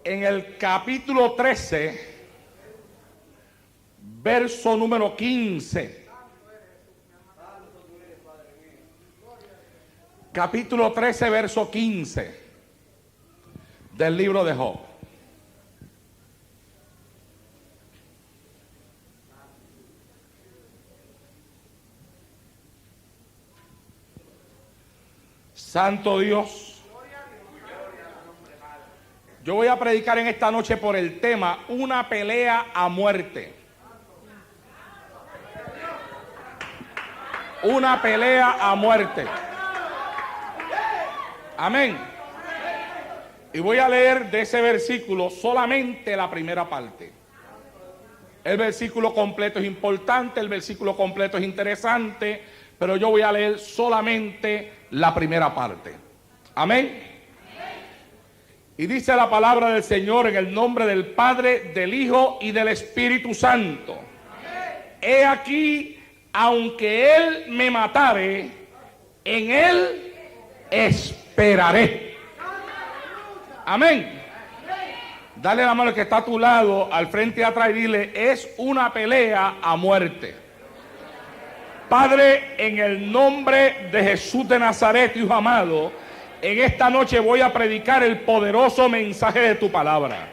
en el capítulo 13, verso número 15. Capítulo 13, verso 15 del libro de Job. Santo Dios. Yo voy a predicar en esta noche por el tema una pelea a muerte. Una pelea a muerte. Amén. Y voy a leer de ese versículo solamente la primera parte. El versículo completo es importante, el versículo completo es interesante, pero yo voy a leer solamente la primera parte. Amén. Y dice la palabra del Señor en el nombre del Padre, del Hijo y del Espíritu Santo. He aquí, aunque Él me matare, en Él esperaré. Amén. Dale la mano al que está a tu lado, al frente y atrás, y dile: es una pelea a muerte. Padre, en el nombre de Jesús de Nazaret, Hijo amado, en esta noche voy a predicar el poderoso mensaje de tu palabra.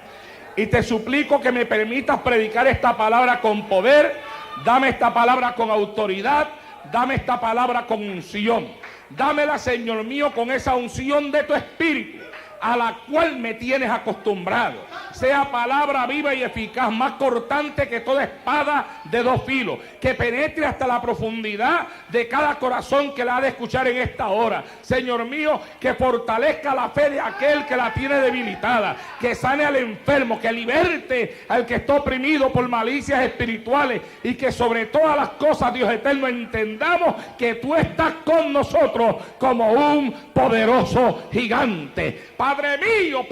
Y te suplico que me permitas predicar esta palabra con poder. Dame esta palabra con autoridad. Dame esta palabra con unción. Dámela, Señor mío, con esa unción de tu Espíritu, a la cual me tienes acostumbrado. Sea palabra viva y eficaz, más cortante que toda espada de dos filos, que penetre hasta la profundidad de cada corazón que la ha de escuchar en esta hora. Señor mío, que fortalezca la fe de aquel que la tiene debilitada, que sane al enfermo, que liberte al que está oprimido por malicias espirituales, y que sobre todas las cosas, Dios eterno, entendamos que tú estás con nosotros como un poderoso gigante. Padre mío,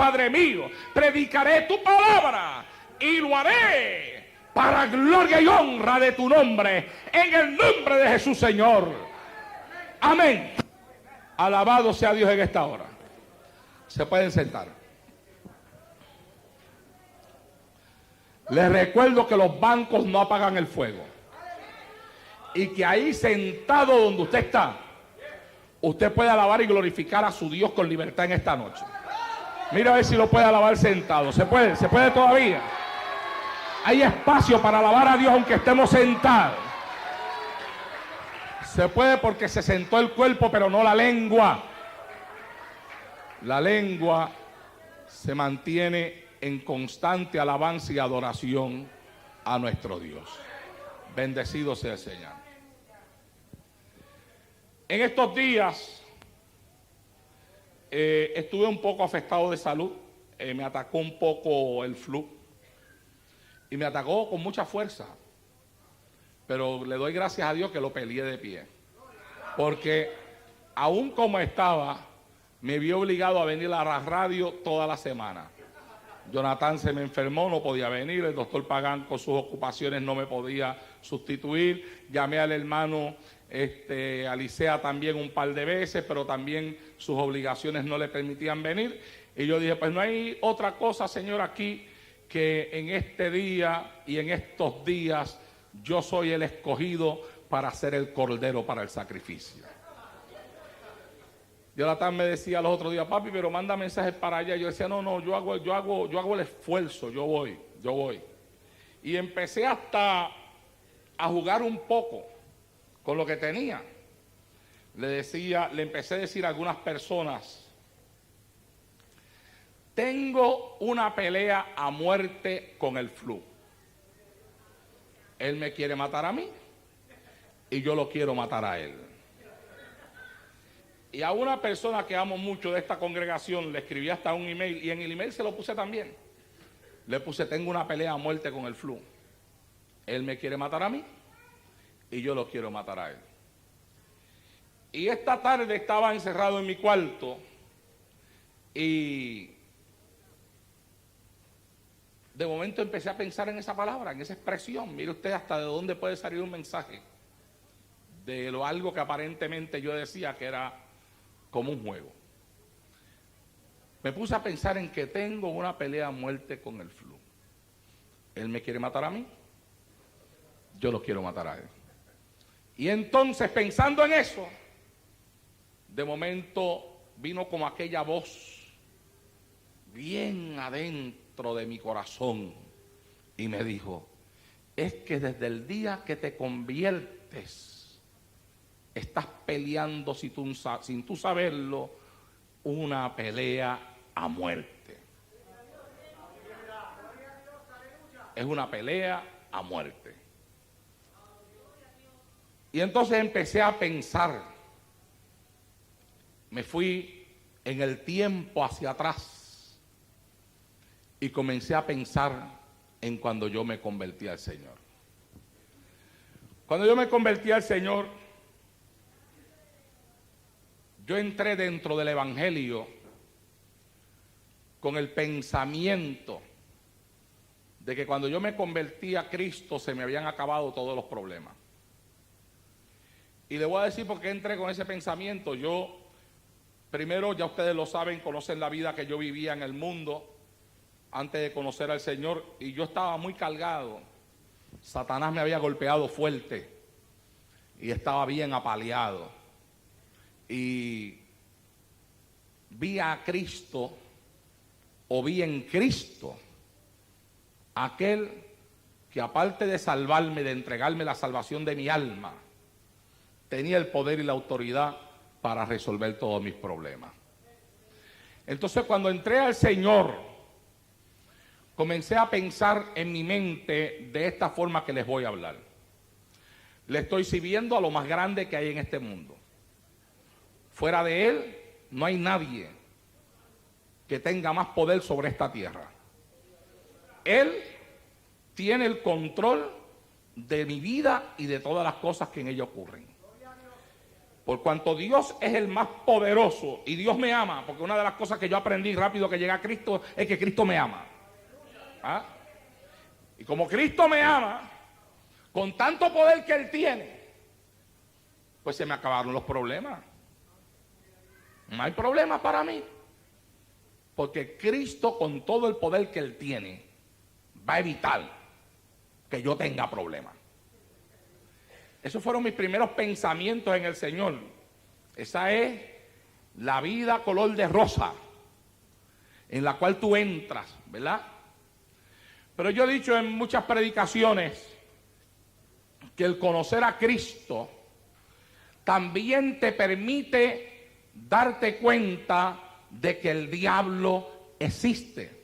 predicaré tu palabra y lo haré para gloria y honra de tu nombre, en el nombre de Jesús, Señor. Amén. Alabado sea Dios en esta hora. Se pueden sentar. Les recuerdo que los bancos no apagan el fuego, y que ahí sentado donde usted está, usted puede alabar y glorificar a su Dios con libertad en esta noche. Mira a ver si lo puede alabar sentado. ¿Se puede todavía? Hay espacio para alabar a Dios aunque estemos sentados. Se puede, porque se sentó el cuerpo, pero no la lengua. La lengua se mantiene en constante alabanza y adoración a nuestro Dios. Bendecido sea el Señor. En estos días estuve un poco afectado de salud. Me atacó un poco el flu, y me atacó con mucha fuerza, pero le doy gracias a Dios que lo peleé de pie, porque aún como estaba, me vi obligado a venir a la radio toda la semana. Jonathan se me enfermó, no podía venir. El doctor Pagán, con sus ocupaciones, no me podía sustituir. Llamé al hermano Alicea también un par de veces, pero también sus obligaciones no le permitían venir. Y yo dije: pues no hay otra cosa, Señor, aquí, que en este día y en estos días yo soy el escogido para ser el cordero para el sacrificio. Jonathan me decía los otros días: papi, pero manda mensajes para allá. Yo decía: no, yo hago el esfuerzo, yo voy. Y empecé hasta a jugar un poco con lo que tenía. Le empecé a decir a algunas personas: tengo una pelea a muerte con el flu. Él me quiere matar a mí y yo lo quiero matar a él. Y a una persona que amo mucho de esta congregación le escribí hasta un email, y en el email se lo puse también. Le puse: tengo una pelea a muerte con el flu. Él me quiere matar a mí y yo lo quiero matar a él. Y esta tarde estaba encerrado en mi cuarto y de momento empecé a pensar en esa palabra, en esa expresión. Mire usted hasta de dónde puede salir un mensaje de algo que aparentemente yo decía que era como un juego. me puse a pensar en que tengo una pelea a muerte con el flu. Él me quiere matar a mí, yo lo quiero matar a él. Y entonces, pensando en eso, de momento vino como aquella voz bien adentro de mi corazón y me dijo: es que desde el día que te conviertes, estás peleando sin tú saberlo, una pelea a muerte. Es una pelea a muerte. Y entonces empecé a pensar, me fui en el tiempo hacia atrás y comencé a pensar en cuando yo me convertí al Señor. Cuando yo me convertí al Señor, yo entré dentro del Evangelio con el pensamiento de que cuando yo me convertí a Cristo se me habían acabado todos los problemas. Y le voy a decir por qué entré con ese pensamiento. Yo, primero, ya ustedes lo saben, conocen la vida que yo vivía en el mundo antes de conocer al Señor, y yo estaba muy cargado. Satanás me había golpeado fuerte y estaba bien apaleado. Y vi a Cristo, o vi en Cristo, aquel que aparte de salvarme, de entregarme la salvación de mi alma, tenía el poder y la autoridad para resolver todos mis problemas. Entonces, cuando entré al Señor, comencé a pensar en mi mente de esta forma que les voy a hablar. Le estoy sirviendo a lo más grande que hay en este mundo. Fuera de Él no hay nadie que tenga más poder sobre esta tierra. Él tiene el control de mi vida y de todas las cosas que en ella ocurren. Por cuanto Dios es el más poderoso y Dios me ama, porque una de las cosas que yo aprendí rápido que llegué a Cristo es que Cristo me ama. ¿Ah? Y como Cristo me ama, con tanto poder que Él tiene, pues se me acabaron los problemas. No hay problema para mí, porque Cristo, con todo el poder que Él tiene, va a evitar que yo tenga problemas. Esos fueron mis primeros pensamientos en el Señor. Esa es la vida color de rosa en la cual tú entras, ¿verdad? Pero yo he dicho en muchas predicaciones que el conocer a Cristo también te permite darte cuenta de que el diablo existe.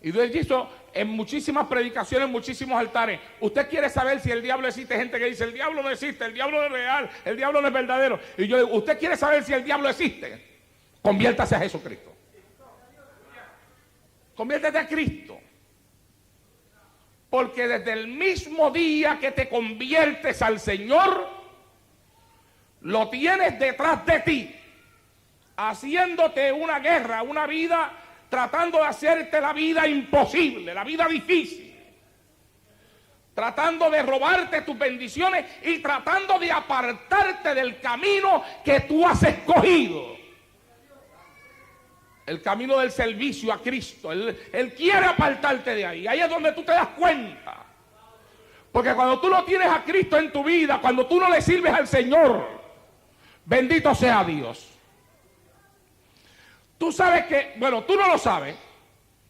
Y yo he dicho en muchísimas predicaciones, en muchísimos altares: usted quiere saber si el diablo existe. Gente que dice: el diablo no existe, el diablo no es real, el diablo no es verdadero. Y yo digo: usted quiere saber si el diablo existe, conviértase a Jesucristo. Conviértete a Cristo. Porque desde el mismo día que te conviertes al Señor, lo tienes detrás de ti, haciéndote una guerra, una vida, tratando de hacerte la vida imposible, la vida difícil, tratando de robarte tus bendiciones y tratando de apartarte del camino que tú has escogido. El camino del servicio a Cristo. Él quiere apartarte de ahí. Ahí es donde tú te das cuenta. Porque cuando tú no tienes a Cristo en tu vida, cuando tú no le sirves al Señor, bendito sea Dios. Tú sabes que, bueno, tú no lo sabes,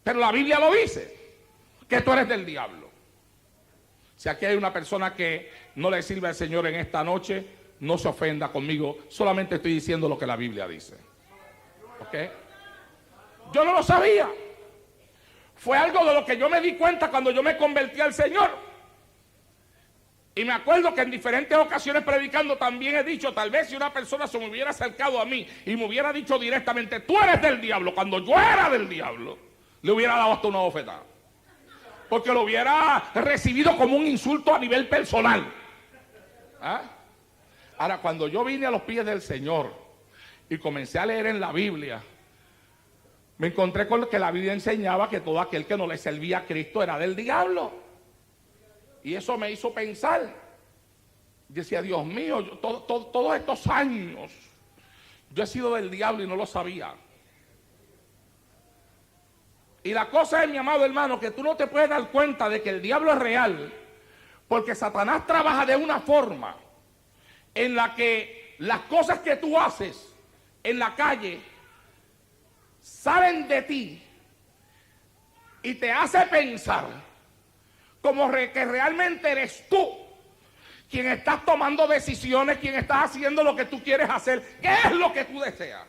pero la Biblia lo dice, que tú eres del diablo. Si aquí hay una persona que no le sirve al Señor en esta noche, no se ofenda conmigo, solamente estoy diciendo lo que la Biblia dice. ¿Ok? Yo no lo sabía. Fue algo de lo que yo me di cuenta cuando yo me convertí al Señor. Y me acuerdo que en diferentes ocasiones predicando también he dicho: tal vez si una persona se me hubiera acercado a mí y me hubiera dicho directamente: tú eres del diablo, cuando yo era del diablo, le hubiera dado hasta una bofetada. Porque lo hubiera recibido como un insulto a nivel personal. ¿Ah? Ahora, cuando yo vine a los pies del Señor y comencé a leer en la Biblia, me encontré con que la Biblia enseñaba que todo aquel que no le servía a Cristo era del diablo. Y eso me hizo pensar. Decía: Dios mío, yo, todos estos años yo he sido del diablo y no lo sabía. Y la cosa es, mi amado hermano, que tú no te puedes dar cuenta de que el diablo es real, porque Satanás trabaja de una forma en la que las cosas que tú haces en la calle salen de ti y te hace pensar como que realmente eres tú quien estás tomando decisiones, quien estás haciendo lo que tú quieres hacer. ¿Qué es lo que tú deseas?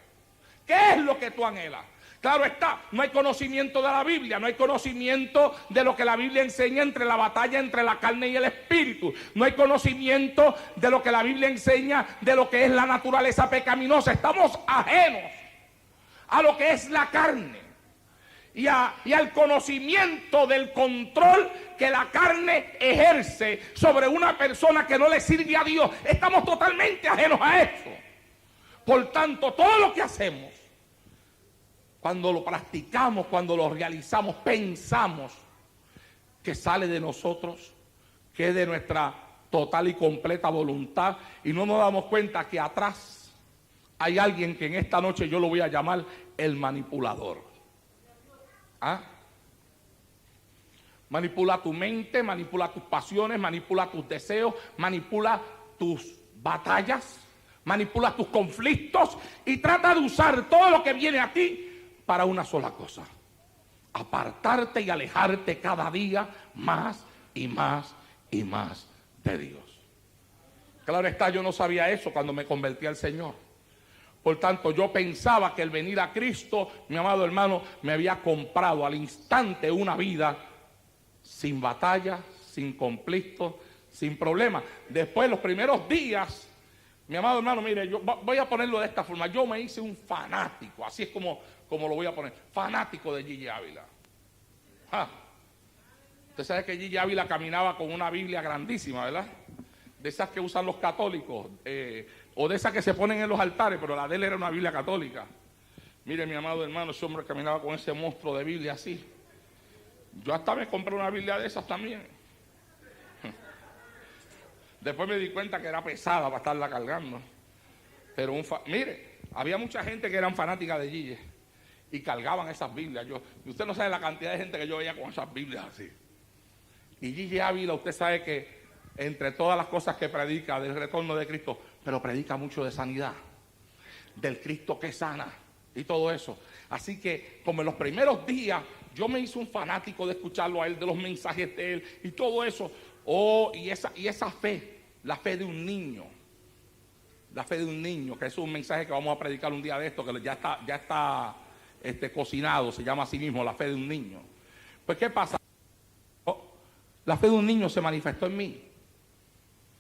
¿Qué es lo que tú anhelas? Claro está, no hay conocimiento de la Biblia, no hay conocimiento de lo que la Biblia enseña entre la batalla entre la carne y el espíritu. No hay conocimiento de lo que la Biblia enseña de lo que es la naturaleza pecaminosa. Estamos ajenos a lo que es la carne y al conocimiento del control que la carne ejerce sobre una persona que no le sirve a Dios. Estamos totalmente ajenos a eso. Por tanto, todo lo que hacemos, cuando lo practicamos, cuando lo realizamos, pensamos que sale de nosotros, que es de nuestra total y completa voluntad, y no nos damos cuenta que atrás hay alguien que en esta noche yo lo voy a llamar el manipulador. ¿Ah? Manipula tu mente, manipula tus pasiones, manipula tus deseos, manipula tus batallas, manipula tus conflictos y trata de usar todo lo que viene a ti para una sola cosa: apartarte y alejarte cada día más y más y más de Dios. Claro está, yo no sabía eso cuando me convertí al Señor. Por tanto, yo pensaba que el venir a Cristo, mi amado hermano, me había comprado al instante una vida sin batalla, sin conflicto, sin problema. Después, los primeros días, mi amado hermano, mire, yo voy a ponerlo de esta forma. Yo me hice un fanático, así es como lo voy a poner, fanático de Gigi Ávila. Usted sabe que Gigi Ávila caminaba con una Biblia grandísima, ¿verdad? De esas que usan los católicos, o de esas que se ponen en los altares, pero la de él era una Biblia católica. Mire, mi amado hermano, ese hombre caminaba con ese monstruo de Biblia así. Yo hasta me compré una Biblia de esas también. Después me di cuenta que era pesada para estarla cargando. Pero mire, había mucha gente que eran fanáticas de Gigi y cargaban esas Biblias. Usted no sabe la cantidad de gente que yo veía con esas Biblias así. Y Gigi Ávila, usted sabe que entre todas las cosas que predica del retorno de Cristo, pero predica mucho de sanidad, del Cristo que sana y todo eso. Así que como en los primeros días yo me hice un fanático de escucharlo a él, de los mensajes de él y todo eso. Y esa fe, la fe de un niño, la fe de un niño, que es un mensaje que vamos a predicar un día de esto, que ya está cocinado, se llama así mismo, la fe de un niño. Pues ¿qué pasa? La fe de un niño se manifestó en mí.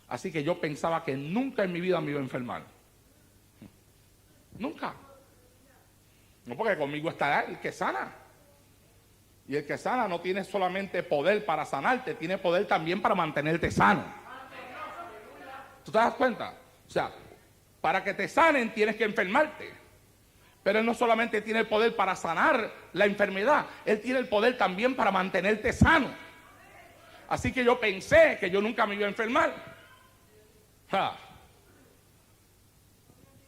Así que yo pensaba que nunca en mi vida me iba a enfermar. Nunca. No, porque conmigo estará el que sana. Y el que sana no tiene solamente poder para sanarte, tiene poder también para mantenerte sano. ¿Tú te das cuenta? O sea, para que te sanen tienes que enfermarte. Pero Él no solamente tiene el poder para sanar la enfermedad, Él tiene el poder también para mantenerte sano. Así que yo pensé que yo nunca me iba a enfermar.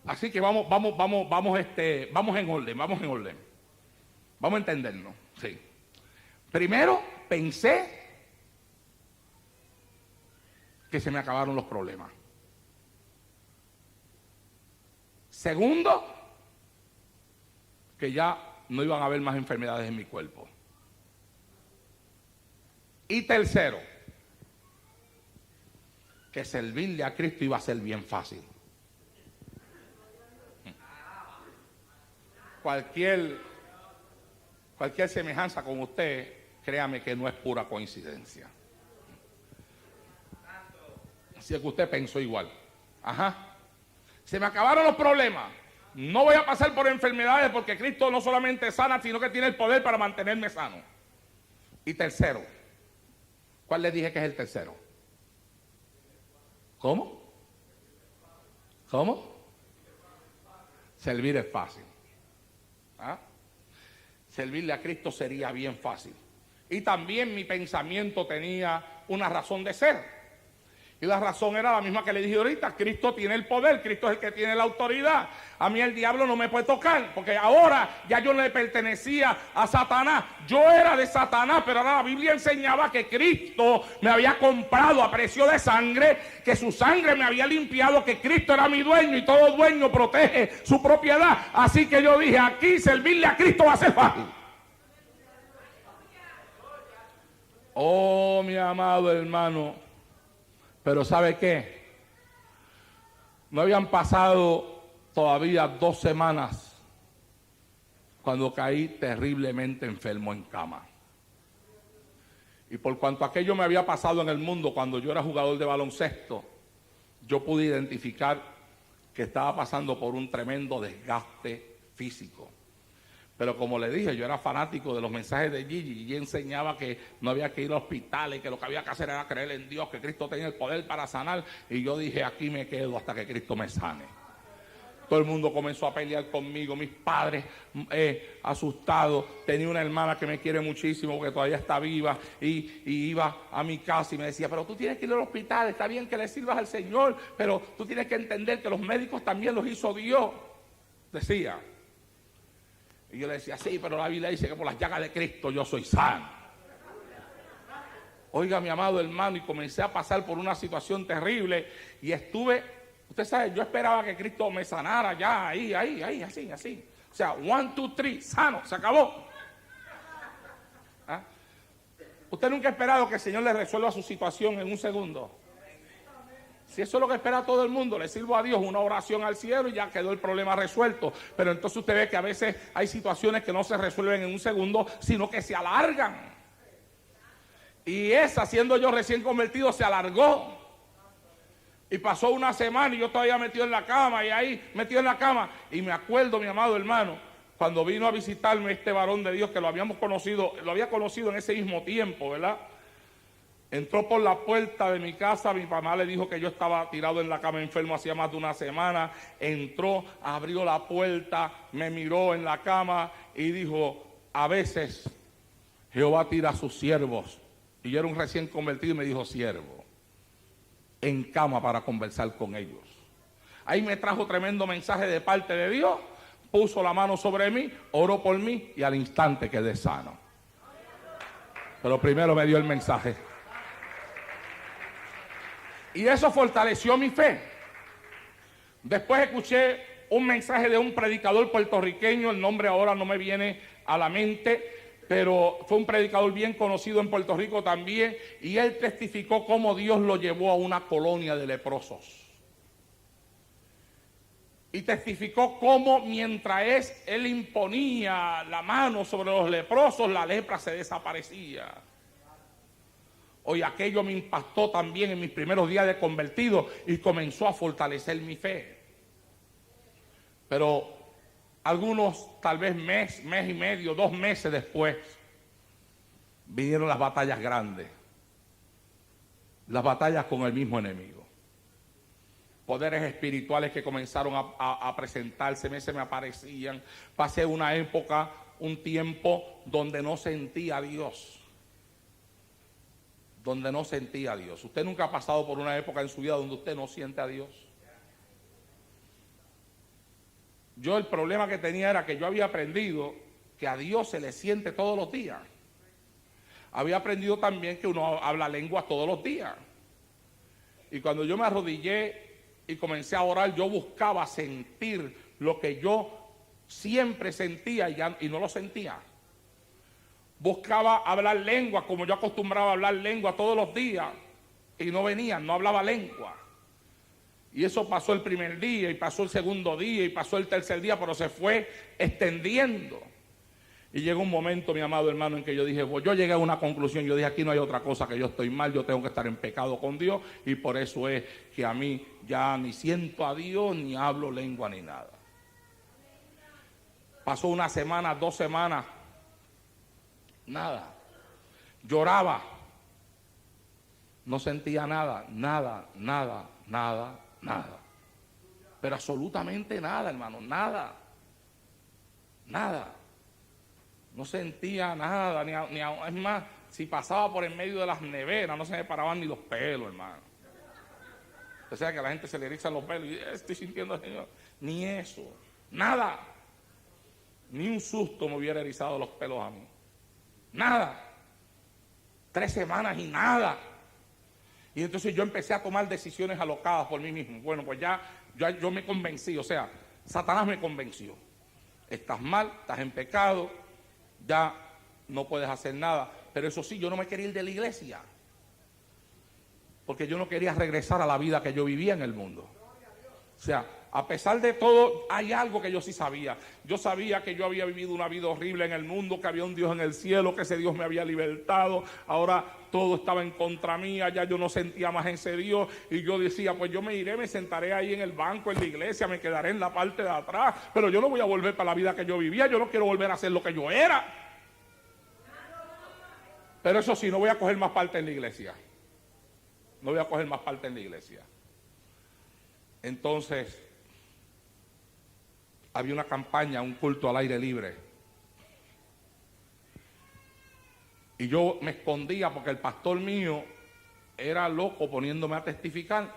Así que vamos en orden, vamos a entendernos. Sí. Primero pensé que se me acabaron los problemas. Segundo, que ya no iban a haber más enfermedades en mi cuerpo. Y tercero, que servirle a Cristo iba a ser bien fácil. Cualquier semejanza con usted, créame que no es pura coincidencia. Así es que usted pensó igual. Se me acabaron los problemas. No voy a pasar por enfermedades porque Cristo no solamente sana, sino que tiene el poder para mantenerme sano. Y tercero, ¿cuál le dije que es el tercero? ¿Cómo? Servir es fácil. Servirle a Cristo sería bien fácil. Y también mi pensamiento tenía una razón de ser. Y la razón era la misma que le dije ahorita: Cristo tiene el poder, Cristo es el que tiene la autoridad. A mí el diablo no me puede tocar, porque ahora ya yo no le pertenecía a Satanás. Yo era de Satanás, pero ahora la Biblia enseñaba que Cristo me había comprado a precio de sangre, que su sangre me había limpiado, que Cristo era mi dueño y todo dueño protege su propiedad. Así que yo dije: aquí servirle a Cristo va a ser fácil. Oh, mi amado hermano. Pero ¿sabe qué? No habían pasado todavía 2 semanas cuando caí terriblemente enfermo en cama. Y por cuanto aquello me había pasado en el mundo cuando yo era jugador de baloncesto, yo pude identificar que estaba pasando por un tremendo desgaste físico. Pero como le dije, yo era fanático de los mensajes de Gigi y enseñaba que no había que ir a hospitales, que lo que había que hacer era creer en Dios, que Cristo tenía el poder para sanar. Y yo dije: aquí me quedo hasta que Cristo me sane. Todo el mundo comenzó a pelear conmigo, mis padres asustados. Tenía una hermana que me quiere muchísimo, porque todavía está viva, y iba a mi casa y me decía: pero tú tienes que ir al hospital, está bien que le sirvas al Señor, pero tú tienes que entender que los médicos también los hizo Dios, decía. Y yo le decía: sí, pero la Biblia dice que por las llagas de Cristo yo soy sano. Oiga, mi amado hermano, y comencé a pasar por una situación terrible y estuve, usted sabe, yo esperaba que Cristo me sanara ya, ahí, así. O sea, 1, 2, 3, sano, se acabó. ¿Ah? Usted nunca ha esperado que el Señor le resuelva su situación en un segundo. Si eso es lo que espera todo el mundo, le sirvo a Dios una oración al cielo y ya quedó el problema resuelto. Pero entonces usted ve que a veces hay situaciones que no se resuelven en un segundo, sino que se alargan. Y esa, siendo yo recién convertido, se alargó. Y pasó una semana y yo todavía metido en la cama, y ahí metido en la cama. Y me acuerdo, mi amado hermano, cuando vino a visitarme este varón de Dios, que lo había conocido en ese mismo tiempo, ¿verdad? Entró por la puerta de mi casa, mi mamá le dijo que yo estaba tirado en la cama enfermo hacía más de una semana. Entró, abrió la puerta, me miró en la cama y dijo: a veces Jehová tira a sus siervos. Y yo era un recién convertido y me dijo: siervo, en cama para conversar con ellos. Ahí me trajo tremendo mensaje de parte de Dios, puso la mano sobre mí, oró por mí y al instante quedé sano. Pero primero me dio el mensaje. Y eso fortaleció mi fe. Después escuché un mensaje de un predicador puertorriqueño, el nombre ahora no me viene a la mente, pero fue un predicador bien conocido en Puerto Rico también, y él testificó cómo Dios lo llevó a una colonia de leprosos. Y testificó cómo mientras él imponía la mano sobre los leprosos, la lepra se desaparecía. Hoy aquello me impactó también en mis primeros días de convertido y comenzó a fortalecer mi fe. Pero algunos, tal vez mes y medio, 2 meses después, vinieron las batallas grandes. Las batallas con el mismo enemigo. Poderes espirituales que comenzaron a presentarse, se me aparecían. Pasé una época, un tiempo donde no sentía a Dios. Donde no sentía a Dios. ¿Usted nunca ha pasado por una época en su vida donde usted no siente a Dios? Yo el problema que tenía era que yo había aprendido que a Dios se le siente todos los días. Había aprendido también que uno habla lengua todos los días. Y cuando yo me arrodillé y comencé a orar, yo buscaba sentir lo que yo siempre sentía y no lo sentía. Buscaba hablar lengua como yo acostumbraba a hablar lengua todos los días y no venían, no hablaba lengua. Y eso pasó el primer día y pasó el segundo día y pasó el tercer día, pero se fue extendiendo. Y llegó un momento, mi amado hermano, en que yo dije, pues yo llegué a una conclusión. Yo dije, aquí no hay otra cosa, que yo estoy mal, yo tengo que estar en pecado con Dios. Y por eso es que a mí ya ni siento a Dios, ni hablo lengua, ni nada. Pasó una semana, 2 semanas, nada. Lloraba. No sentía nada. Pero absolutamente nada, hermano, nada. No sentía nada, es más, si pasaba por en medio de las neveras, no se me paraban ni los pelos, hermano. O sea, que a la gente se le erizan los pelos y estoy sintiendo al Señor. Ni eso, nada. Ni un susto me hubiera erizado los pelos a mí. Nada. 3 semanas y nada. Y entonces yo empecé a tomar decisiones alocadas por mí mismo. Bueno, pues ya yo me convencí, o sea, Satanás me convenció. Estás mal, estás en pecado, ya no puedes hacer nada. Pero eso sí, yo no me quería ir de la iglesia, porque yo no quería regresar a la vida que yo vivía en el mundo. O sea, a pesar de todo, hay algo que yo sí sabía. Yo sabía que yo había vivido una vida horrible en el mundo, que había un Dios en el cielo, que ese Dios me había libertado. Ahora todo estaba en contra mía, ya yo no sentía más ese Dios. Y yo decía, pues yo me iré, me sentaré ahí en el banco, en la iglesia, me quedaré en la parte de atrás. Pero yo no voy a volver para la vida que yo vivía, yo no quiero volver a ser lo que yo era. Pero eso sí, no voy a coger más parte en la iglesia. No voy a coger más parte en la iglesia. Entonces, había una campaña, un culto al aire libre. Y yo me escondía porque el pastor mío era loco poniéndome a testificar.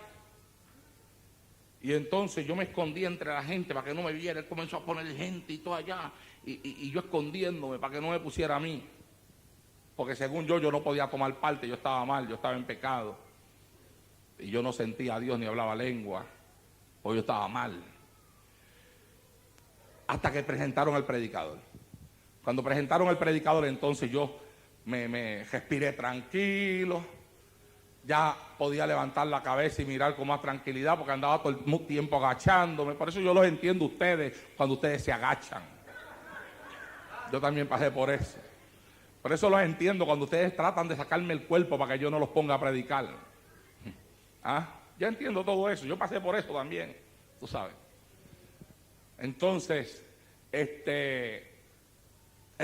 Y entonces yo me escondía entre la gente para que no me viera. Él comenzó a poner gente y todo allá. Y yo escondiéndome para que no me pusiera a mí. Porque según yo no podía tomar parte, yo estaba mal, yo estaba en pecado. Y yo no sentía a Dios ni hablaba lengua, porque yo estaba mal. Hasta que presentaron al predicador. Cuando presentaron al predicador, entonces yo me respiré tranquilo. Ya podía levantar la cabeza y mirar con más tranquilidad, porque andaba todo el tiempo agachándome. Por eso yo los entiendo ustedes cuando ustedes se agachan. Yo también pasé por eso. Por eso los entiendo cuando ustedes tratan de sacarme el cuerpo para que yo no los ponga a predicar. Ya entiendo todo eso. Yo pasé por eso también, tú sabes. Entonces, el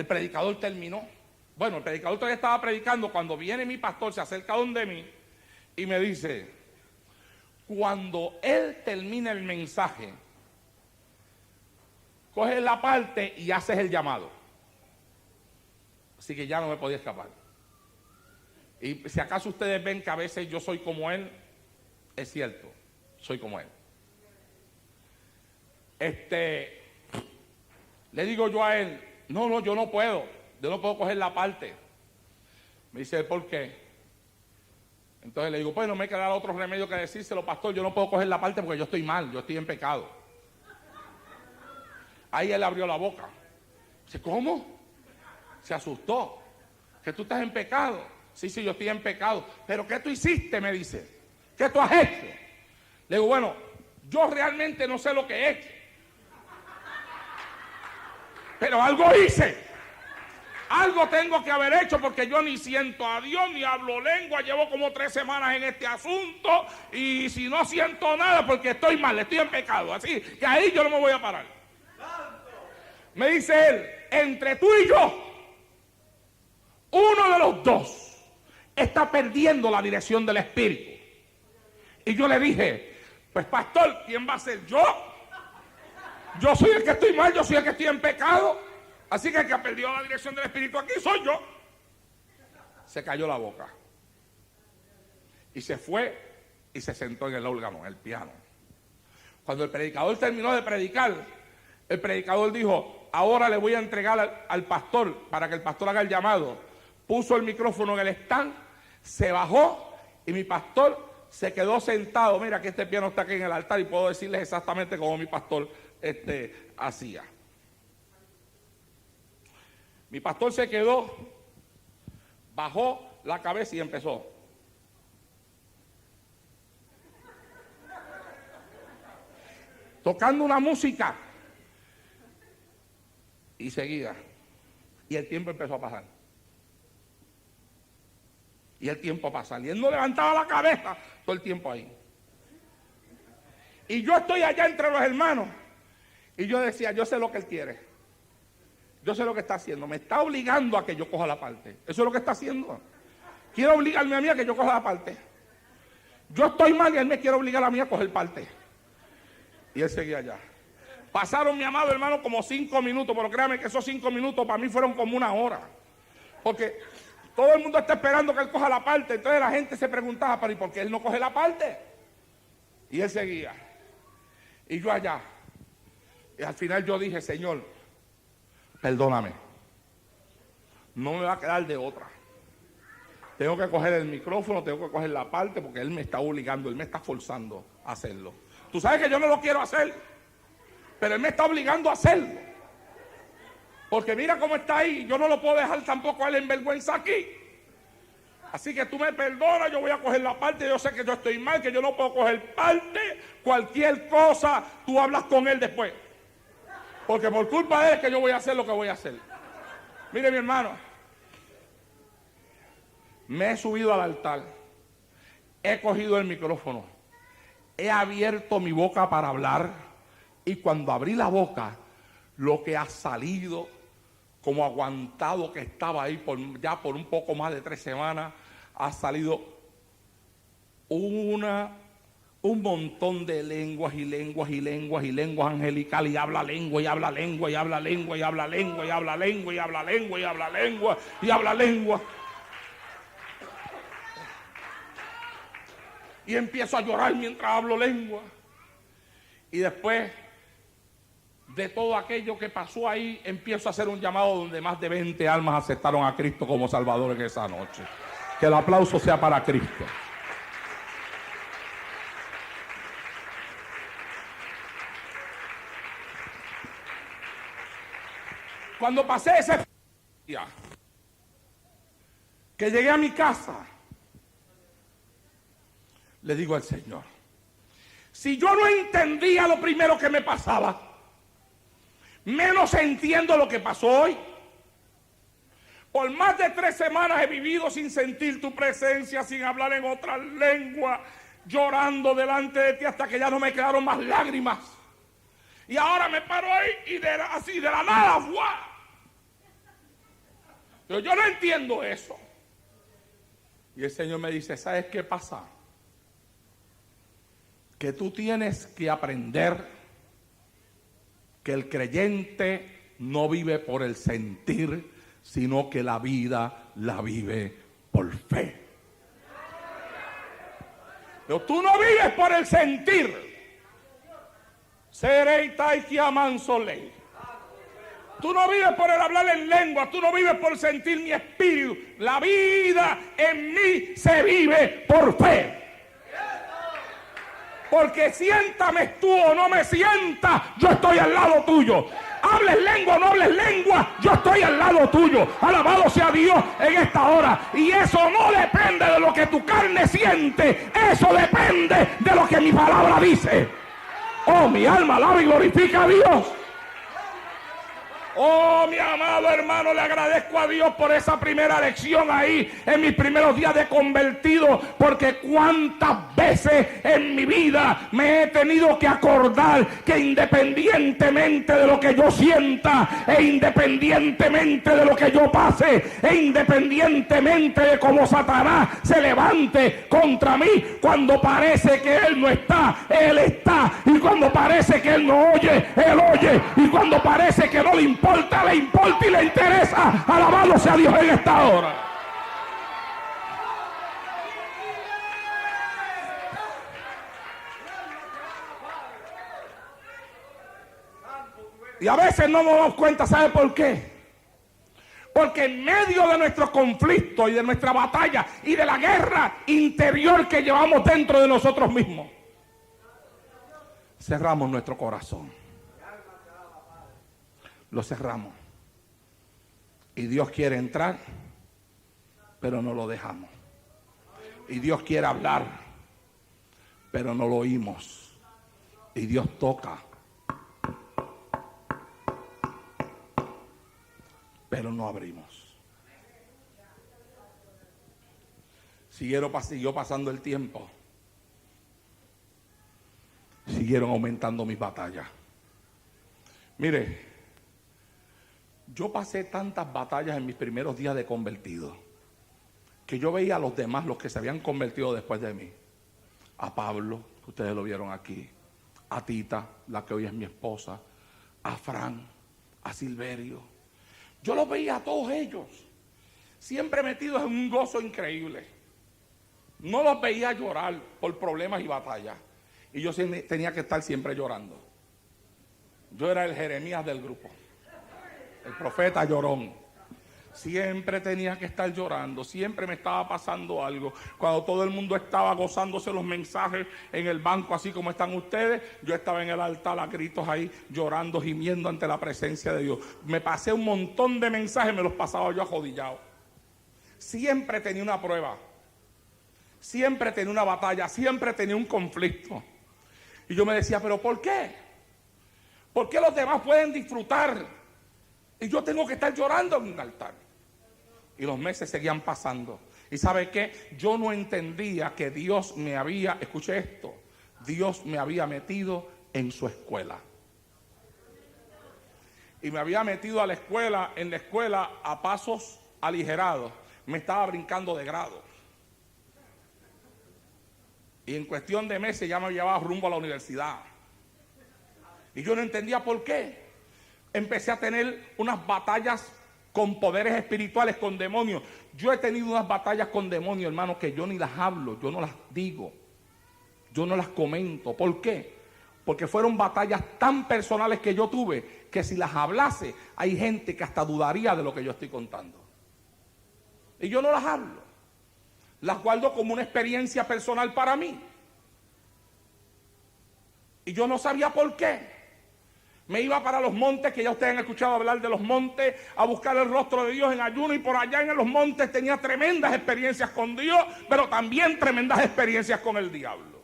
predicador terminó. Bueno, el predicador todavía estaba predicando cuando viene mi pastor, se acerca donde mí y me dice, cuando él termine el mensaje, coges la parte y haces el llamado. Así que ya no me podía escapar. Y si acaso ustedes ven que a veces yo soy como él, es cierto, soy como él. Le digo yo a él, no, yo no puedo coger la parte. Me dice, ¿por qué? Entonces le digo, pues no me queda otro remedio que decírselo, pastor, yo no puedo coger la parte porque yo estoy mal, yo estoy en pecado. Ahí él abrió la boca. Dice, ¿cómo? Se asustó. ¿Que tú estás en pecado? Sí, yo estoy en pecado. ¿Pero qué tú hiciste? Me dice. ¿Qué tú has hecho? Le digo, bueno, yo realmente no sé lo que he hecho. Pero algo hice. Algo tengo que haber hecho porque yo ni siento a Dios, ni hablo lengua. Llevo como 3 semanas en este asunto. Y si no siento nada porque estoy mal, estoy en pecado. Así que ahí yo no me voy a parar. Me dice él, entre tú y yo, uno de los dos está perdiendo la dirección del Espíritu. Y yo le dije, pues pastor, ¿quién va a ser? Yo soy el que estoy mal, yo soy el que estoy en pecado. Así que el que ha perdido la dirección del Espíritu aquí soy yo. Se cayó la boca. Y se fue y se sentó en el órgano, en el piano. Cuando el predicador terminó de predicar, el predicador dijo, ahora le voy a entregar al pastor para que el pastor haga el llamado. Puso el micrófono en el stand, se bajó y mi pastor se quedó sentado. Mira que este piano está aquí en el altar y puedo decirles exactamente cómo mi pastor hacía. Mi pastor se quedó, bajó la cabeza y empezó. Tocando una música. Y seguía. Y el tiempo empezó a pasar. Y el tiempo pasa. Y él no levantaba la cabeza todo el tiempo ahí. Y yo estoy allá entre los hermanos. Y yo decía, yo sé lo que él quiere. Yo sé lo que está haciendo. Me está obligando a que yo coja la parte. Eso es lo que está haciendo. Quiere obligarme a mí a que yo coja la parte. Yo estoy mal y él me quiere obligar a mí a coger parte. Y él seguía allá. Pasaron, mi amado hermano, como 5 minutos. Pero créame que esos 5 minutos para mí fueron como 1 hora. Porque todo el mundo está esperando que él coja la parte. Entonces la gente se preguntaba, pero ¿y por qué él no coge la parte? Y él seguía. Y yo allá. Y al final yo dije, Señor, perdóname. No me va a quedar de otra. Tengo que coger el micrófono, tengo que coger la parte porque él me está obligando, él me está forzando a hacerlo. Tú sabes que yo no lo quiero hacer, pero él me está obligando a hacerlo. Porque mira cómo está ahí, yo no lo puedo dejar tampoco a él en vergüenza aquí. Así que tú me perdonas, yo voy a coger la parte, yo sé que yo estoy mal, que yo no puedo coger parte, cualquier cosa, tú hablas con él después. Porque por culpa de él es que yo voy a hacer lo que voy a hacer. Mire mi hermano, me he subido al altar, he cogido el micrófono, he abierto mi boca para hablar y cuando abrí la boca, lo que ha salido, como aguantado que estaba ahí ya por un poco más de 3 semanas, ha salido un montón de lenguas y lenguas y lenguas y lenguas angelicales y habla lengua y habla lengua y habla lengua y habla lengua y habla lengua y habla lengua y habla lengua y habla lengua. Y empiezo a llorar mientras hablo lengua. Y después de todo aquello que pasó ahí, empiezo a hacer un llamado donde más de 20 almas aceptaron a Cristo como Salvador en esa noche. Que el aplauso sea para Cristo. Cuando pasé ese día, que llegué a mi casa, le digo al Señor, si yo no entendía lo primero que me pasaba, menos entiendo lo que pasó hoy. Por más de 3 semanas he vivido sin sentir tu presencia, sin hablar en otra lengua, llorando delante de ti hasta que ya no me quedaron más lágrimas. Y ahora me paro ahí y así de la nada, ¡guau! Pero yo no entiendo eso. Y el Señor me dice, ¿sabes qué pasa? Que tú tienes que aprender que el creyente no vive por el sentir, sino que la vida la vive por fe. Pero tú no vives por el sentir. Serei taiki amansolei. Tú no vives por el hablar en lengua, tú no vives por sentir mi espíritu. La vida en mí se vive por fe. Porque siéntame tú o no me sientas, yo estoy al lado tuyo. Hables lengua o no hables lengua, yo estoy al lado tuyo. Alabado sea Dios en esta hora. Y eso no depende de lo que tu carne siente, eso depende de lo que mi palabra dice. Oh, mi alma alaba y glorifica a Dios. Oh, mi amado hermano, le agradezco a Dios por esa primera lección ahí en mis primeros días de convertido, porque cuántas veces en mi vida me he tenido que acordar que independientemente de lo que yo sienta, e independientemente de lo que yo pase, e independientemente de cómo Satanás se levante contra mí, cuando parece que él no está, él está, y cuando parece que él no oye, él oye, y cuando parece que no le importa y le interesa. Alabado sea Dios en esta hora. Y a veces no nos damos cuenta, ¿sabe por qué? Porque en medio de nuestro conflicto y de nuestra batalla y de la guerra interior que llevamos dentro de nosotros mismos, cerramos nuestro corazón. Lo cerramos. Y Dios quiere entrar, pero no lo dejamos. Y Dios quiere hablar, pero no lo oímos. Y Dios toca, pero no abrimos. Siguió pasando el tiempo. Siguieron aumentando mis batallas. Mire, yo pasé tantas batallas en mis primeros días de convertido, que yo veía a los demás, los que se habían convertido después de mí. A Pablo, que ustedes lo vieron aquí. A Tita, la que hoy es mi esposa. A Fran, a Silverio. Yo los veía a todos ellos, siempre metidos en un gozo increíble. No los veía llorar por problemas y batallas. Y yo tenía que estar siempre llorando. Yo era el Jeremías del grupo, el profeta llorón. Siempre tenía que estar llorando, siempre me estaba pasando algo. Cuando todo el mundo estaba gozándose los mensajes en el banco, así como están ustedes, yo estaba en el altar a gritos ahí, llorando, gimiendo ante la presencia de Dios. Me pasé un montón de mensajes, me los pasaba yo arrodillado. Siempre tenía una prueba, siempre tenía una batalla, siempre tenía un conflicto. Y yo me decía, ¿pero por qué? ¿Por qué los demás pueden disfrutar y yo tengo que estar llorando en un altar? Y los meses seguían pasando. ¿Y sabe qué? Yo no entendía que Dios me había, escuche esto, Dios me había metido en su escuela. Y me había metido a la escuela, en la escuela a pasos aligerados. Me estaba brincando de grado. Y en cuestión de meses ya me llevaba rumbo a la universidad. Y yo no entendía por qué. Empecé a tener unas batallas con poderes espirituales, con demonios. Yo he tenido unas batallas con demonios, hermano, que yo ni las hablo, yo no las digo, yo no las comento. ¿Por qué? Porque fueron batallas tan personales que yo tuve, que si las hablase, hay gente que hasta dudaría de lo que yo estoy contando. Y yo no las hablo. Las guardo como una experiencia personal para mí. Y yo no sabía por qué. Me iba para los montes, que ya ustedes han escuchado hablar de los montes, a buscar el rostro de Dios en ayuno, y por allá en los montes tenía tremendas experiencias con Dios, pero también tremendas experiencias con el diablo.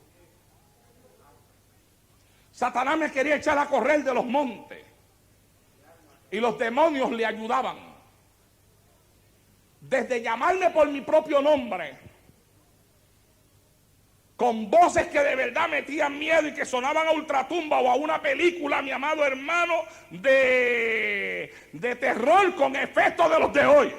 Satanás me quería echar a correr de los montes y los demonios le ayudaban. Desde llamarme por mi propio nombre, con voces que de verdad metían miedo y que sonaban a ultratumba, o a una película, mi amado hermano, de terror con efectos de los de hoy.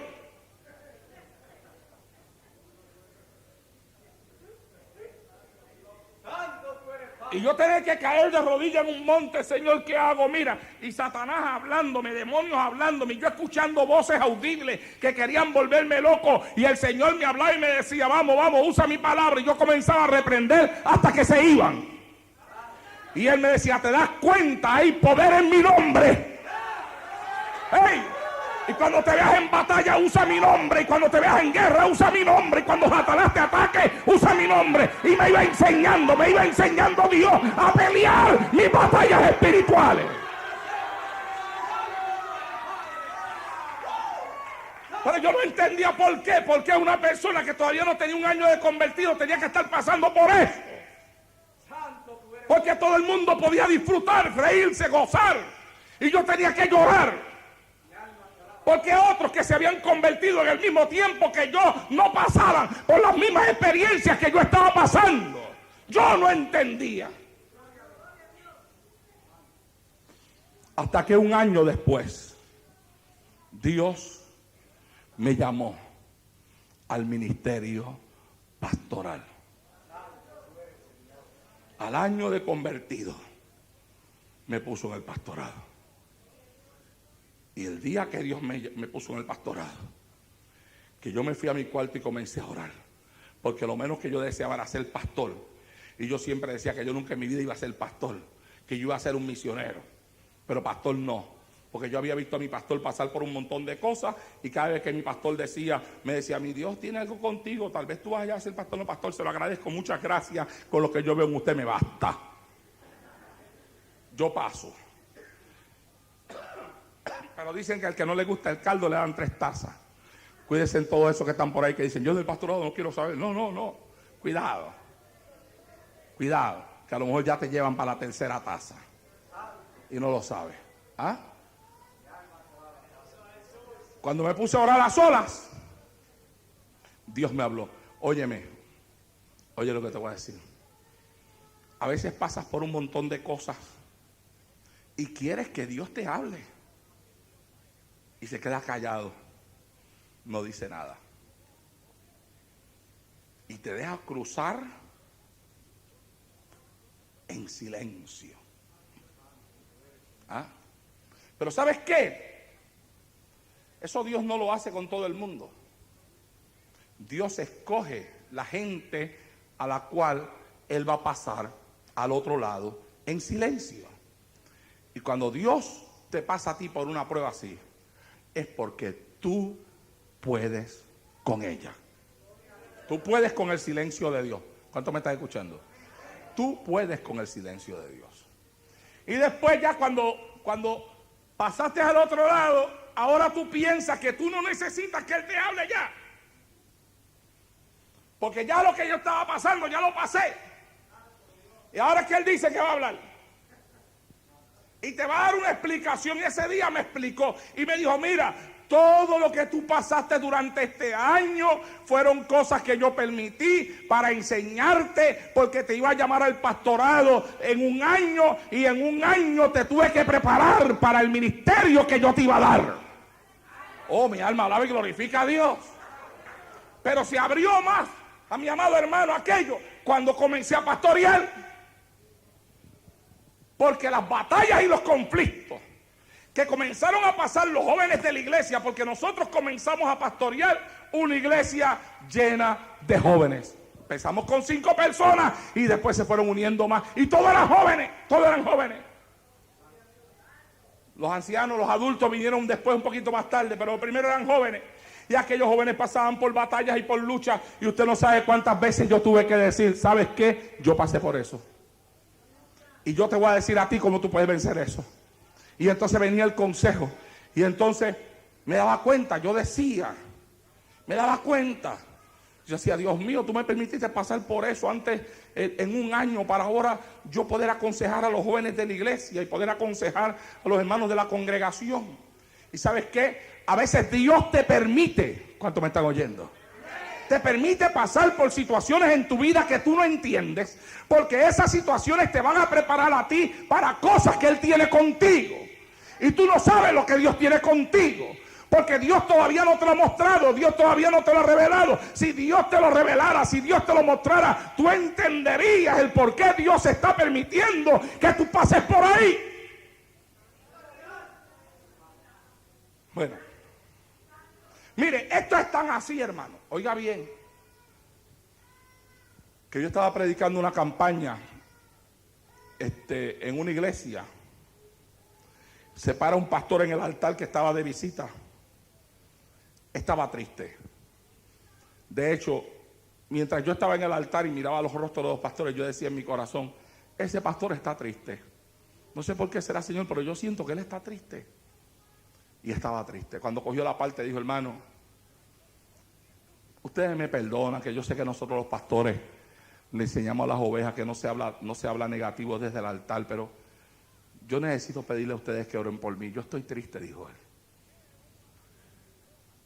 Y yo tenía que caer de rodillas en un monte, Señor, ¿qué hago? Mira, y Satanás hablándome, demonios hablándome, yo escuchando voces audibles que querían volverme loco. Y el Señor me hablaba y me decía, vamos, usa mi palabra. Y yo comenzaba a reprender hasta que se iban. Y Él me decía, ¿te das cuenta? Hay poder en mi nombre. ¡Hey! Y cuando te veas en batalla, usa mi nombre. Y cuando te veas en guerra, usa mi nombre. Y cuando Satanás te ataque, usa mi nombre. Y me iba enseñando Dios a pelear mis batallas espirituales. Pero yo no entendía por qué. Porque una persona que todavía no tenía un año de convertido tenía que estar pasando por eso. Porque todo el mundo podía disfrutar, reírse, gozar. Y yo tenía que llorar. Porque otros que se habían convertido en el mismo tiempo que yo no pasaban por las mismas experiencias que yo estaba pasando. Yo no entendía. Hasta que un año después, Dios me llamó al ministerio pastoral. Al año de convertido, me puso en el pastorado. Y el día que Dios me puso en el pastorado, que yo me fui a mi cuarto y comencé a orar, porque lo menos que yo deseaba era ser pastor. Y yo siempre decía que yo nunca en mi vida iba a ser pastor, que yo iba a ser un misionero, pero pastor no, porque yo había visto a mi pastor pasar por un montón de cosas, y cada vez que mi pastor me decía, mi Dios tiene algo contigo, tal vez tú vayas a ser pastor. No, pastor, se lo agradezco, muchas gracias, con lo que yo veo en usted me basta. Yo paso. Pero dicen que al que no le gusta el caldo le dan 3 tazas. Cuídense en todo eso que están por ahí que dicen, yo del pastorado no quiero saber. No. Cuidado, que a lo mejor ya te llevan para la 3ª taza y no lo sabes. ¿Ah? Cuando me puse a orar a solas, Dios me habló. Oye lo que te voy a decir. A veces pasas por un montón de cosas y quieres que Dios te hable. Y se queda callado, no dice nada. Y te deja cruzar en silencio. ¿Ah? Pero ¿sabes qué? Eso Dios no lo hace con todo el mundo. Dios escoge la gente a la cual Él va a pasar al otro lado en silencio. Y cuando Dios te pasa a ti por una prueba así, es porque tú puedes con ella. Tú puedes con el silencio de Dios. ¿Cuánto me estás escuchando? Tú puedes con el silencio de Dios. Y después ya cuando pasaste al otro lado, ahora tú piensas que tú no necesitas que Él te hable ya. Porque ya lo que yo estaba pasando, ya lo pasé. Y ahora es que Él dice que va a hablar. Y te va a dar una explicación. Y ese día me explicó y me dijo, mira, todo lo que tú pasaste durante este año fueron cosas que yo permití para enseñarte, porque te iba a llamar al pastorado en un año y en un año te tuve que preparar para el ministerio que yo te iba a dar. Oh, mi alma alaba y glorifica a Dios. Pero se abrió más a mi amado hermano aquello cuando comencé a pastorear, porque las batallas y los conflictos que comenzaron a pasar los jóvenes de la iglesia, porque nosotros comenzamos a pastorear una iglesia llena de jóvenes. Empezamos con 5 personas y después se fueron uniendo más. Y todos eran jóvenes, todos eran jóvenes. Los ancianos, los adultos vinieron después un poquito más tarde, pero primero eran jóvenes. Y aquellos jóvenes pasaban por batallas y por luchas. Y usted no sabe cuántas veces yo tuve que decir, ¿sabes qué? Yo pasé por eso. Y yo te voy a decir a ti cómo tú puedes vencer eso. Y entonces venía el consejo. Y entonces me daba cuenta, yo decía, me daba cuenta. Yo decía, Dios mío, tú me permitiste pasar por eso antes en un año, para ahora yo poder aconsejar a los jóvenes de la iglesia y poder aconsejar a los hermanos de la congregación. ¿Y sabes qué? A veces Dios te permite, ¿cuánto me están oyendo? Te permite pasar por situaciones en tu vida que tú no entiendes, porque esas situaciones te van a preparar a ti para cosas que Él tiene contigo. Y tú no sabes lo que Dios tiene contigo, porque Dios todavía no te lo ha mostrado, Dios todavía no te lo ha revelado. Si Dios te lo revelara, si Dios te lo mostrara, tú entenderías el por qué Dios está permitiendo que tú pases por ahí. Bueno, mire, esto es tan así, hermano. Oiga bien, que yo estaba predicando una campaña en una iglesia. Se para un pastor en el altar que estaba de visita. Estaba triste. De hecho, mientras yo estaba en el altar y miraba los rostros de los pastores, yo decía en mi corazón, ese pastor está triste. No sé por qué será, Señor, pero yo siento que él está triste. Y estaba triste. Cuando cogió la parte dijo, hermano, ustedes me perdonan, que yo sé que nosotros los pastores le enseñamos a las ovejas que no se habla negativo desde el altar, pero yo necesito pedirle a ustedes que oren por mí. Yo estoy triste, dijo él.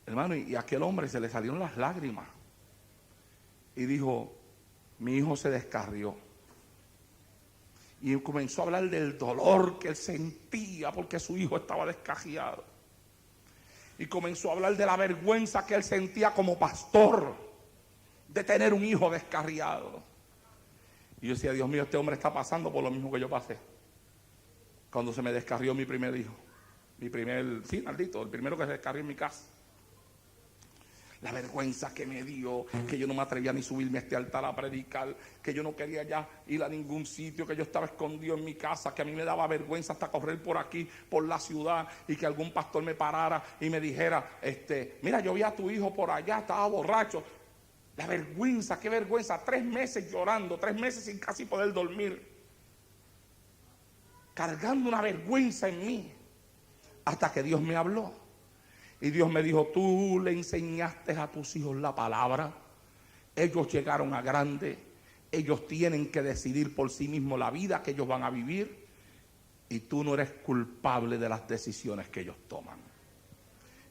Hermano, y a aquel hombre se le salieron las lágrimas. Y dijo, mi hijo se descarrió. Y comenzó a hablar del dolor que él sentía porque su hijo estaba descarriado. Y comenzó a hablar de la vergüenza que él sentía como pastor de tener un hijo descarriado. Y yo decía, Dios mío, este hombre está pasando por lo mismo que yo pasé cuando se me descarrió mi primer hijo. Sí, maldito, el primero que se descarrió en mi casa. La vergüenza que me dio, que yo no me atrevía ni subirme a este altar a predicar, que yo no quería ya ir a ningún sitio, que yo estaba escondido en mi casa, que a mí me daba vergüenza hasta correr por aquí, por la ciudad, y que algún pastor me parara y me dijera, mira, yo vi a tu hijo por allá, estaba borracho. La vergüenza, qué vergüenza, 3 meses llorando, 3 meses sin casi poder dormir, cargando una vergüenza en mí, hasta que Dios me habló. Y Dios me dijo, tú le enseñaste a tus hijos la palabra, ellos llegaron a grande, ellos tienen que decidir por sí mismos la vida que ellos van a vivir, y tú no eres culpable de las decisiones que ellos toman.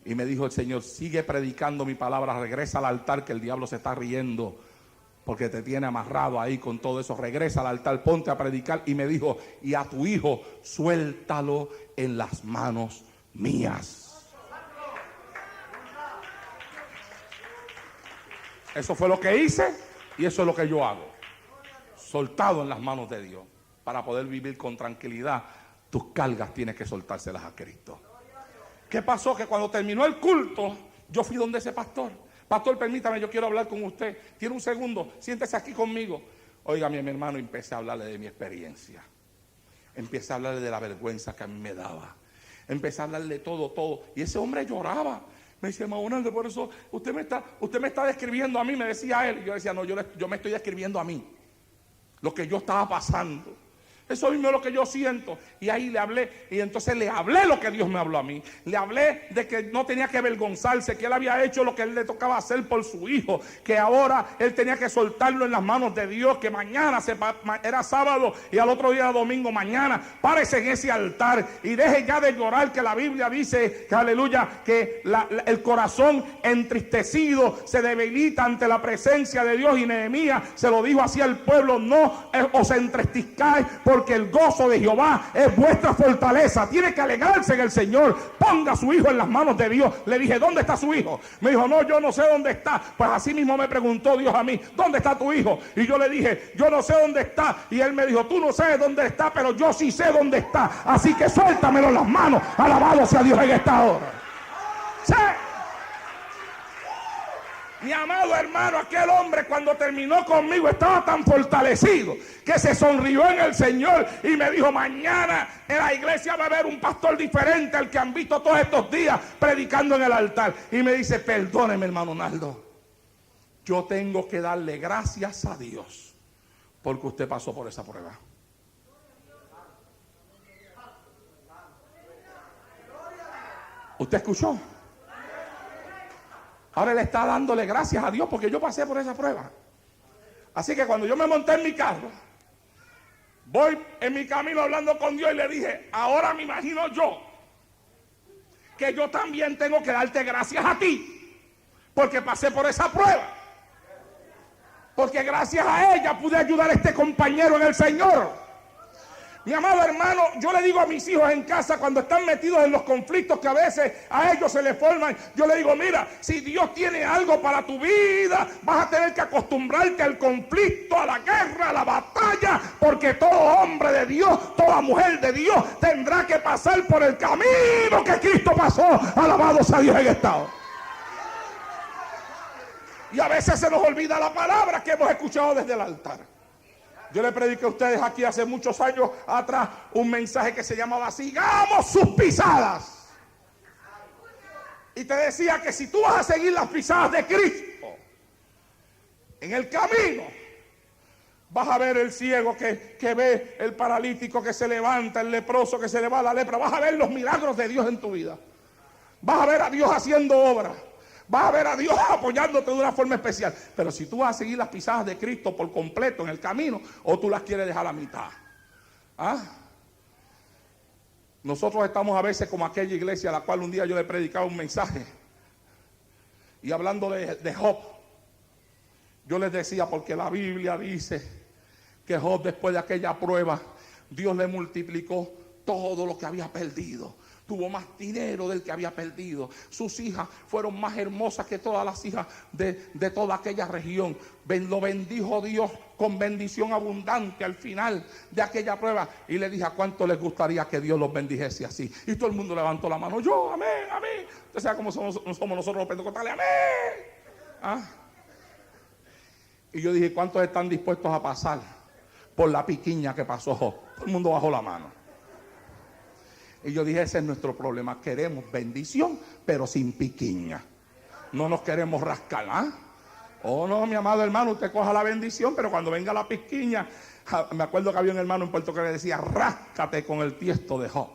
Y me dijo el Señor, sigue predicando mi palabra, regresa al altar que el diablo se está riendo porque te tiene amarrado ahí con todo eso. Regresa al altar, ponte a predicar. Y me dijo, y a tu hijo suéltalo en las manos mías. Eso fue lo que hice y eso es lo que yo hago. Soltado en las manos de Dios. Para poder vivir con tranquilidad, tus cargas tienes que soltárselas a Cristo. ¿Qué pasó? Que cuando terminó el culto, yo fui donde ese pastor. Pastor, permítame, yo quiero hablar con usted. ¿Tiene un segundo? Siéntese aquí conmigo. Óigame, mi hermano, empecé a hablarle de mi experiencia. Empecé a hablarle de la vergüenza que a mí me daba. Empecé a hablarle de todo. Y ese hombre lloraba. Me decía, hermano Ronaldo, por eso usted me está describiendo a mí, me decía él. Y yo decía, no, yo me estoy describiendo a mí. Lo que yo estaba pasando. Eso mismo es lo que yo siento. Y ahí le hablé. Y entonces le hablé lo que Dios me habló a mí. Le hablé de que no tenía que avergonzarse, que él había hecho lo que él le tocaba hacer por su hijo, que ahora él tenía que soltarlo en las manos de Dios, que mañana era sábado y al otro día era domingo. Mañana párese en ese altar y deje ya de llorar, que la Biblia dice que, aleluya, que el corazón entristecido se debilita ante la presencia de Dios. Y Nehemías se lo dijo así al pueblo: no os entristezcáis, porque el gozo de Jehová es vuestra fortaleza. Tiene que alegrarse en el Señor. Ponga a su hijo en las manos de Dios. Le dije, ¿dónde está su hijo? Me dijo, no, yo no sé dónde está. Pues así mismo me preguntó Dios a mí, ¿dónde está tu hijo? Y yo le dije, yo no sé dónde está. Y él me dijo, tú no sabes dónde está, pero yo sí sé dónde está. Así que suéltamelo en las manos. Alabado sea Dios en esta hora. ¡Sí! Mi amado hermano, aquel hombre cuando terminó conmigo estaba tan fortalecido que se sonrió en el Señor y me dijo, mañana en la iglesia va a haber un pastor diferente al que han visto todos estos días predicando en el altar. Y me dice, perdóneme, hermano Ronaldo, yo tengo que darle gracias a Dios porque usted pasó por esa prueba. ¿Usted escuchó? Ahora él está dándole gracias a Dios porque yo pasé por esa prueba. Así que cuando yo me monté en mi carro, voy en mi camino hablando con Dios y le dije, ahora me imagino yo que yo también tengo que darte gracias a ti porque pasé por esa prueba. Porque gracias a ella pude ayudar a este compañero en el Señor. Mi amado hermano, yo le digo a mis hijos en casa cuando están metidos en los conflictos que a veces a ellos se les forman, yo le digo, mira, si Dios tiene algo para tu vida, vas a tener que acostumbrarte al conflicto, a la guerra, a la batalla, porque todo hombre de Dios, toda mujer de Dios tendrá que pasar por el camino que Cristo pasó. Alabado sea Dios en esta hora. Y a veces se nos olvida la palabra que hemos escuchado desde el altar. Yo le prediqué a ustedes aquí hace muchos años atrás un mensaje que se llamaba sigamos sus pisadas. Y te decía que si tú vas a seguir las pisadas de Cristo, en el camino vas a ver el ciego que ve, el paralítico que se levanta, el leproso que se le va la lepra. Vas a ver los milagros de Dios en tu vida. Vas a ver a Dios haciendo obras. Vas a ver a Dios apoyándote de una forma especial. Pero si tú vas a seguir las pisadas de Cristo por completo en el camino, o tú las quieres dejar a la mitad. ¿Ah? Nosotros estamos a veces como aquella iglesia a la cual un día yo le predicaba un mensaje. Y hablando de Job, yo les decía, porque la Biblia dice que Job, después de aquella prueba, Dios le multiplicó todo lo que había perdido. Tuvo más dinero del que había perdido. Sus hijas fueron más hermosas que todas las hijas de toda aquella región. Lo bendijo Dios con bendición abundante al final de aquella prueba. Y le dije, ¿a cuánto les gustaría que Dios los bendijese así? Y todo el mundo levantó la mano. Yo, amén, amén. Usted sabe cómo somos nosotros los pentecostales. Amén. ¿Ah? Y yo dije, ¿cuántos están dispuestos a pasar por la piquiña que pasó Job? Todo el mundo bajó la mano. Y yo dije, ese es nuestro problema. Queremos bendición, pero sin piquiña. No nos queremos rascar. ¿Ah? Oh, no, mi amado hermano, usted coja la bendición, pero cuando venga la piquiña, me acuerdo que había un hermano en Puerto que le decía, ráscate con el tiesto de Job.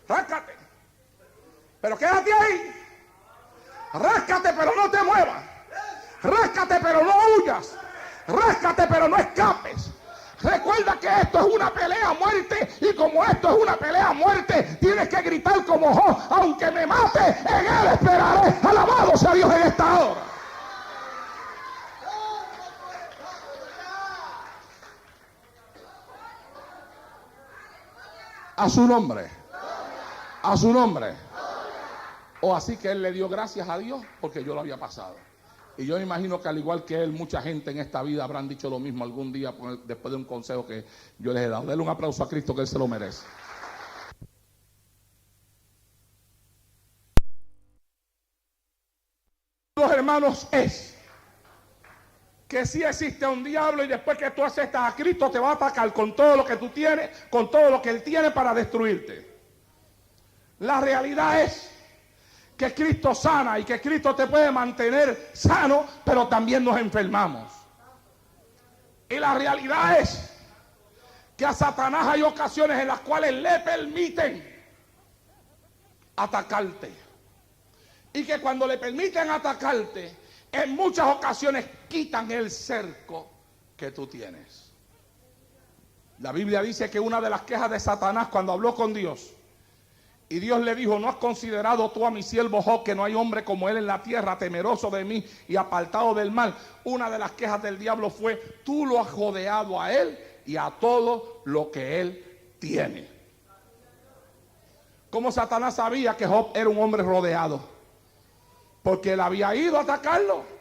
Ráscate. Pero quédate ahí. Ráscate, pero no te muevas. Ráscate, pero no huyas. Ráscate, pero no escapes. Recuerda que esto es una pelea a muerte, y como esto es una pelea a muerte, tienes que gritar como Job, aunque me mate, en él esperaré. Alabado sea Dios en esta hora. A su nombre. A su nombre. O así que él le dio gracias a Dios porque yo lo había pasado. Y yo me imagino que al igual que él, mucha gente en esta vida habrán dicho lo mismo algún día después de un consejo que yo les he dado. Denle un aplauso a Cristo, que él se lo merece. Los hermanos, es que sí existe un diablo y después que tú aceptas a Cristo te va a atacar con todo lo que tú tienes, con todo lo que Él tiene para destruirte. La realidad es que Cristo sana y que Cristo te puede mantener sano, pero también nos enfermamos. Y la realidad es que a Satanás hay ocasiones en las cuales le permiten atacarte. Y que cuando le permiten atacarte, en muchas ocasiones quitan el cerco que tú tienes. La Biblia dice que una de las quejas de Satanás cuando habló con Dios, y Dios le dijo: ¿no has considerado tú a mi siervo Job, que no hay hombre como él en la tierra, temeroso de mí y apartado del mal? Una de las quejas del diablo fue: tú lo has rodeado a él y a todo lo que él tiene. ¿Cómo Satanás sabía que Job era un hombre rodeado? Porque él había ido a atacarlo.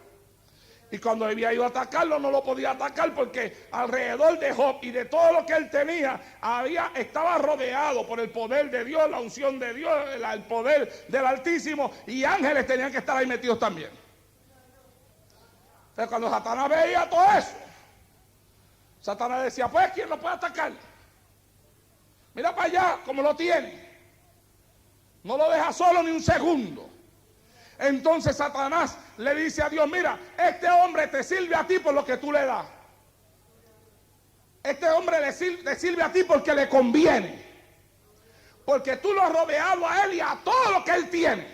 Y cuando había ido a atacarlo, no lo podía atacar porque alrededor de Job y de todo lo que él tenía, estaba rodeado por el poder de Dios, la unción de Dios, el poder del Altísimo, y ángeles tenían que estar ahí metidos también. Entonces cuando Satanás veía todo eso, Satanás decía: pues ¿quién lo puede atacar? Mira para allá como lo tiene. No lo deja solo ni un segundo. Entonces Satanás le dice a Dios: mira, este hombre te sirve a ti por lo que tú le das. Este hombre le sirve a ti porque le conviene. Porque tú lo has rodeado a él y a todo lo que él tiene.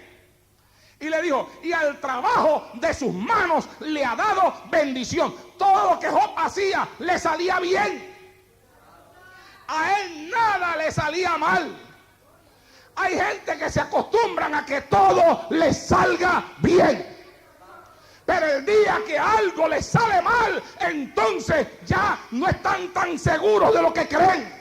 Y le dijo: y al trabajo de sus manos le ha dado bendición. Todo lo que Job hacía le salía bien. A él nada le salía mal. Hay gente que se acostumbran a que todo les salga bien. Pero el día que algo les sale mal, entonces ya no están tan seguros de lo que creen.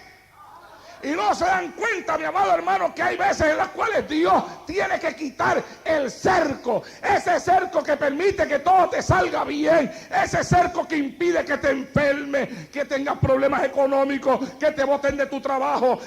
Y no se dan cuenta, mi amado hermano, que hay veces en las cuales Dios tiene que quitar el cerco. Ese cerco que permite que todo te salga bien. Ese cerco que impide que te enfermes, que tengas problemas económicos, que te boten de tu trabajo.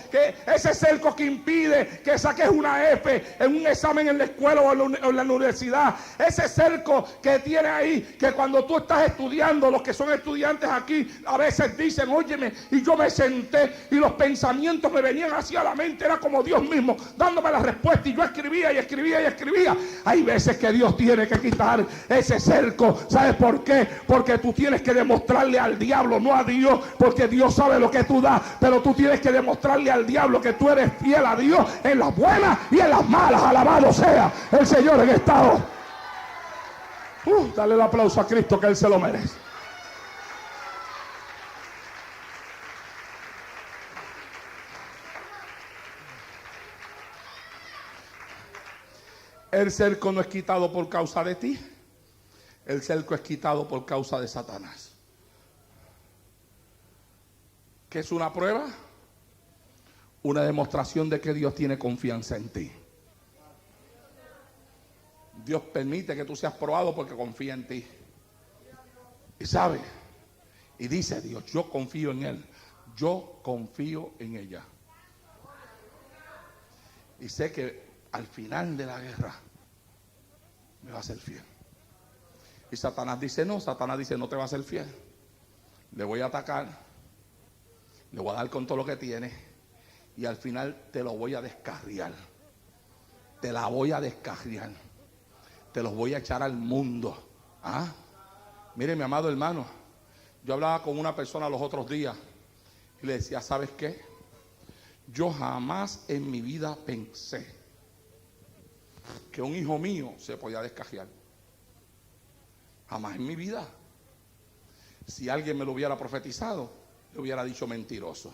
Ese cerco que impide que saques una F en un examen en la escuela o en la universidad. Ese cerco que tiene ahí, que cuando tú estás estudiando, los que son estudiantes aquí a veces dicen: óyeme, y yo me senté y los pensamientos me venían hacia la mente, era como Dios mismo dándome la respuesta, y yo escribía y escribía y escribía. Hay veces que Dios tiene que quitar ese cerco. ¿Sabes por qué? Porque tú tienes que demostrarle al diablo, no a Dios, porque Dios sabe lo que tú das, pero tú tienes que demostrarle al diablo que tú eres fiel a Dios en las buenas y en las malas. Alabado sea el Señor en esta hora. Dale el aplauso a Cristo, que Él se lo merece. El cerco no es quitado por causa de ti. El cerco es quitado por causa de Satanás. ¿Qué es una prueba? Una demostración de que Dios tiene confianza en ti. Dios permite que tú seas probado porque confía en ti. Y sabe, y dice Dios: yo confío en Él, yo confío en ella. Y sé que al final de la guerra me va a ser fiel. Y Satanás dice: no. Satanás dice: no te va a ser fiel. Le voy a atacar, le voy a dar con todo lo que tiene, y al final te lo voy a descarriar. Te la voy a descarriar. Te los voy a echar al mundo. Mire, mi amado hermano, yo hablaba con una persona los otros días y le decía: ¿sabes qué? Yo jamás en mi vida pensé que un hijo mío se podía descajear. Jamás en mi vida. Si alguien me lo hubiera profetizado, le hubiera dicho mentiroso.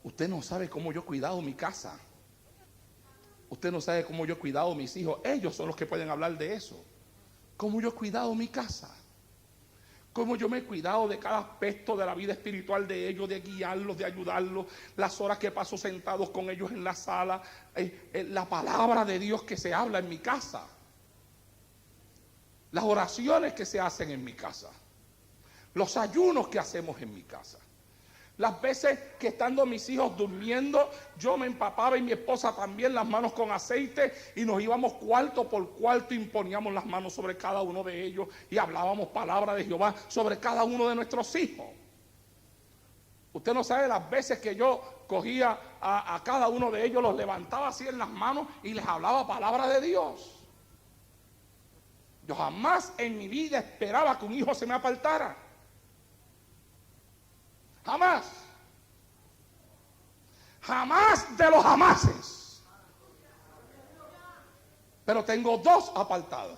Usted no sabe cómo yo he cuidado mi casa. Usted no sabe cómo yo he cuidado a mis hijos. Ellos son los que pueden hablar de eso. Cómo yo he cuidado mi casa. Cómo yo me he cuidado de cada aspecto de la vida espiritual de ellos, de guiarlos, de ayudarlos, las horas que paso sentados con ellos en la sala, la palabra de Dios que se habla en mi casa, las oraciones que se hacen en mi casa, los ayunos que hacemos en mi casa, Las veces que estando mis hijos durmiendo, yo me empapaba y mi esposa también las manos con aceite y nos íbamos cuarto por cuarto, imponíamos las manos sobre cada uno de ellos y hablábamos palabra de Jehová sobre cada uno de nuestros hijos. Usted no sabe las veces que yo cogía a cada uno de ellos, los levantaba así en las manos y les hablaba palabra de Dios. Yo jamás en mi vida esperaba que un hijo se me apartara. Jamás. Jamás de los jamases. Pero tengo dos apartados.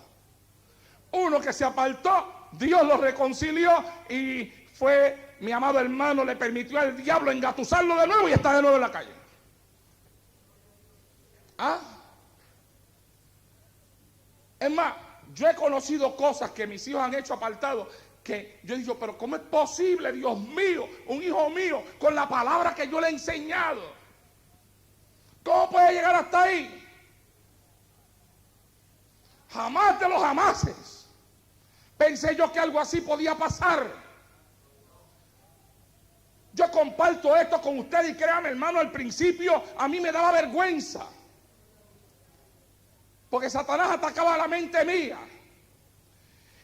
Uno que se apartó, Dios lo reconcilió y fue, mi amado hermano, le permitió al diablo engatusarlo de nuevo y está de nuevo en la calle. ¿Ah? Es más, yo he conocido cosas que mis hijos han hecho apartados que yo digo, pero ¿cómo es posible, Dios mío, un hijo mío, con la palabra que yo le he enseñado? ¿Cómo puede llegar hasta ahí? Jamás de los jamases pensé yo que algo así podía pasar. Yo comparto esto con usted y créame, hermano, al principio a mí me daba vergüenza. Porque Satanás atacaba la mente mía.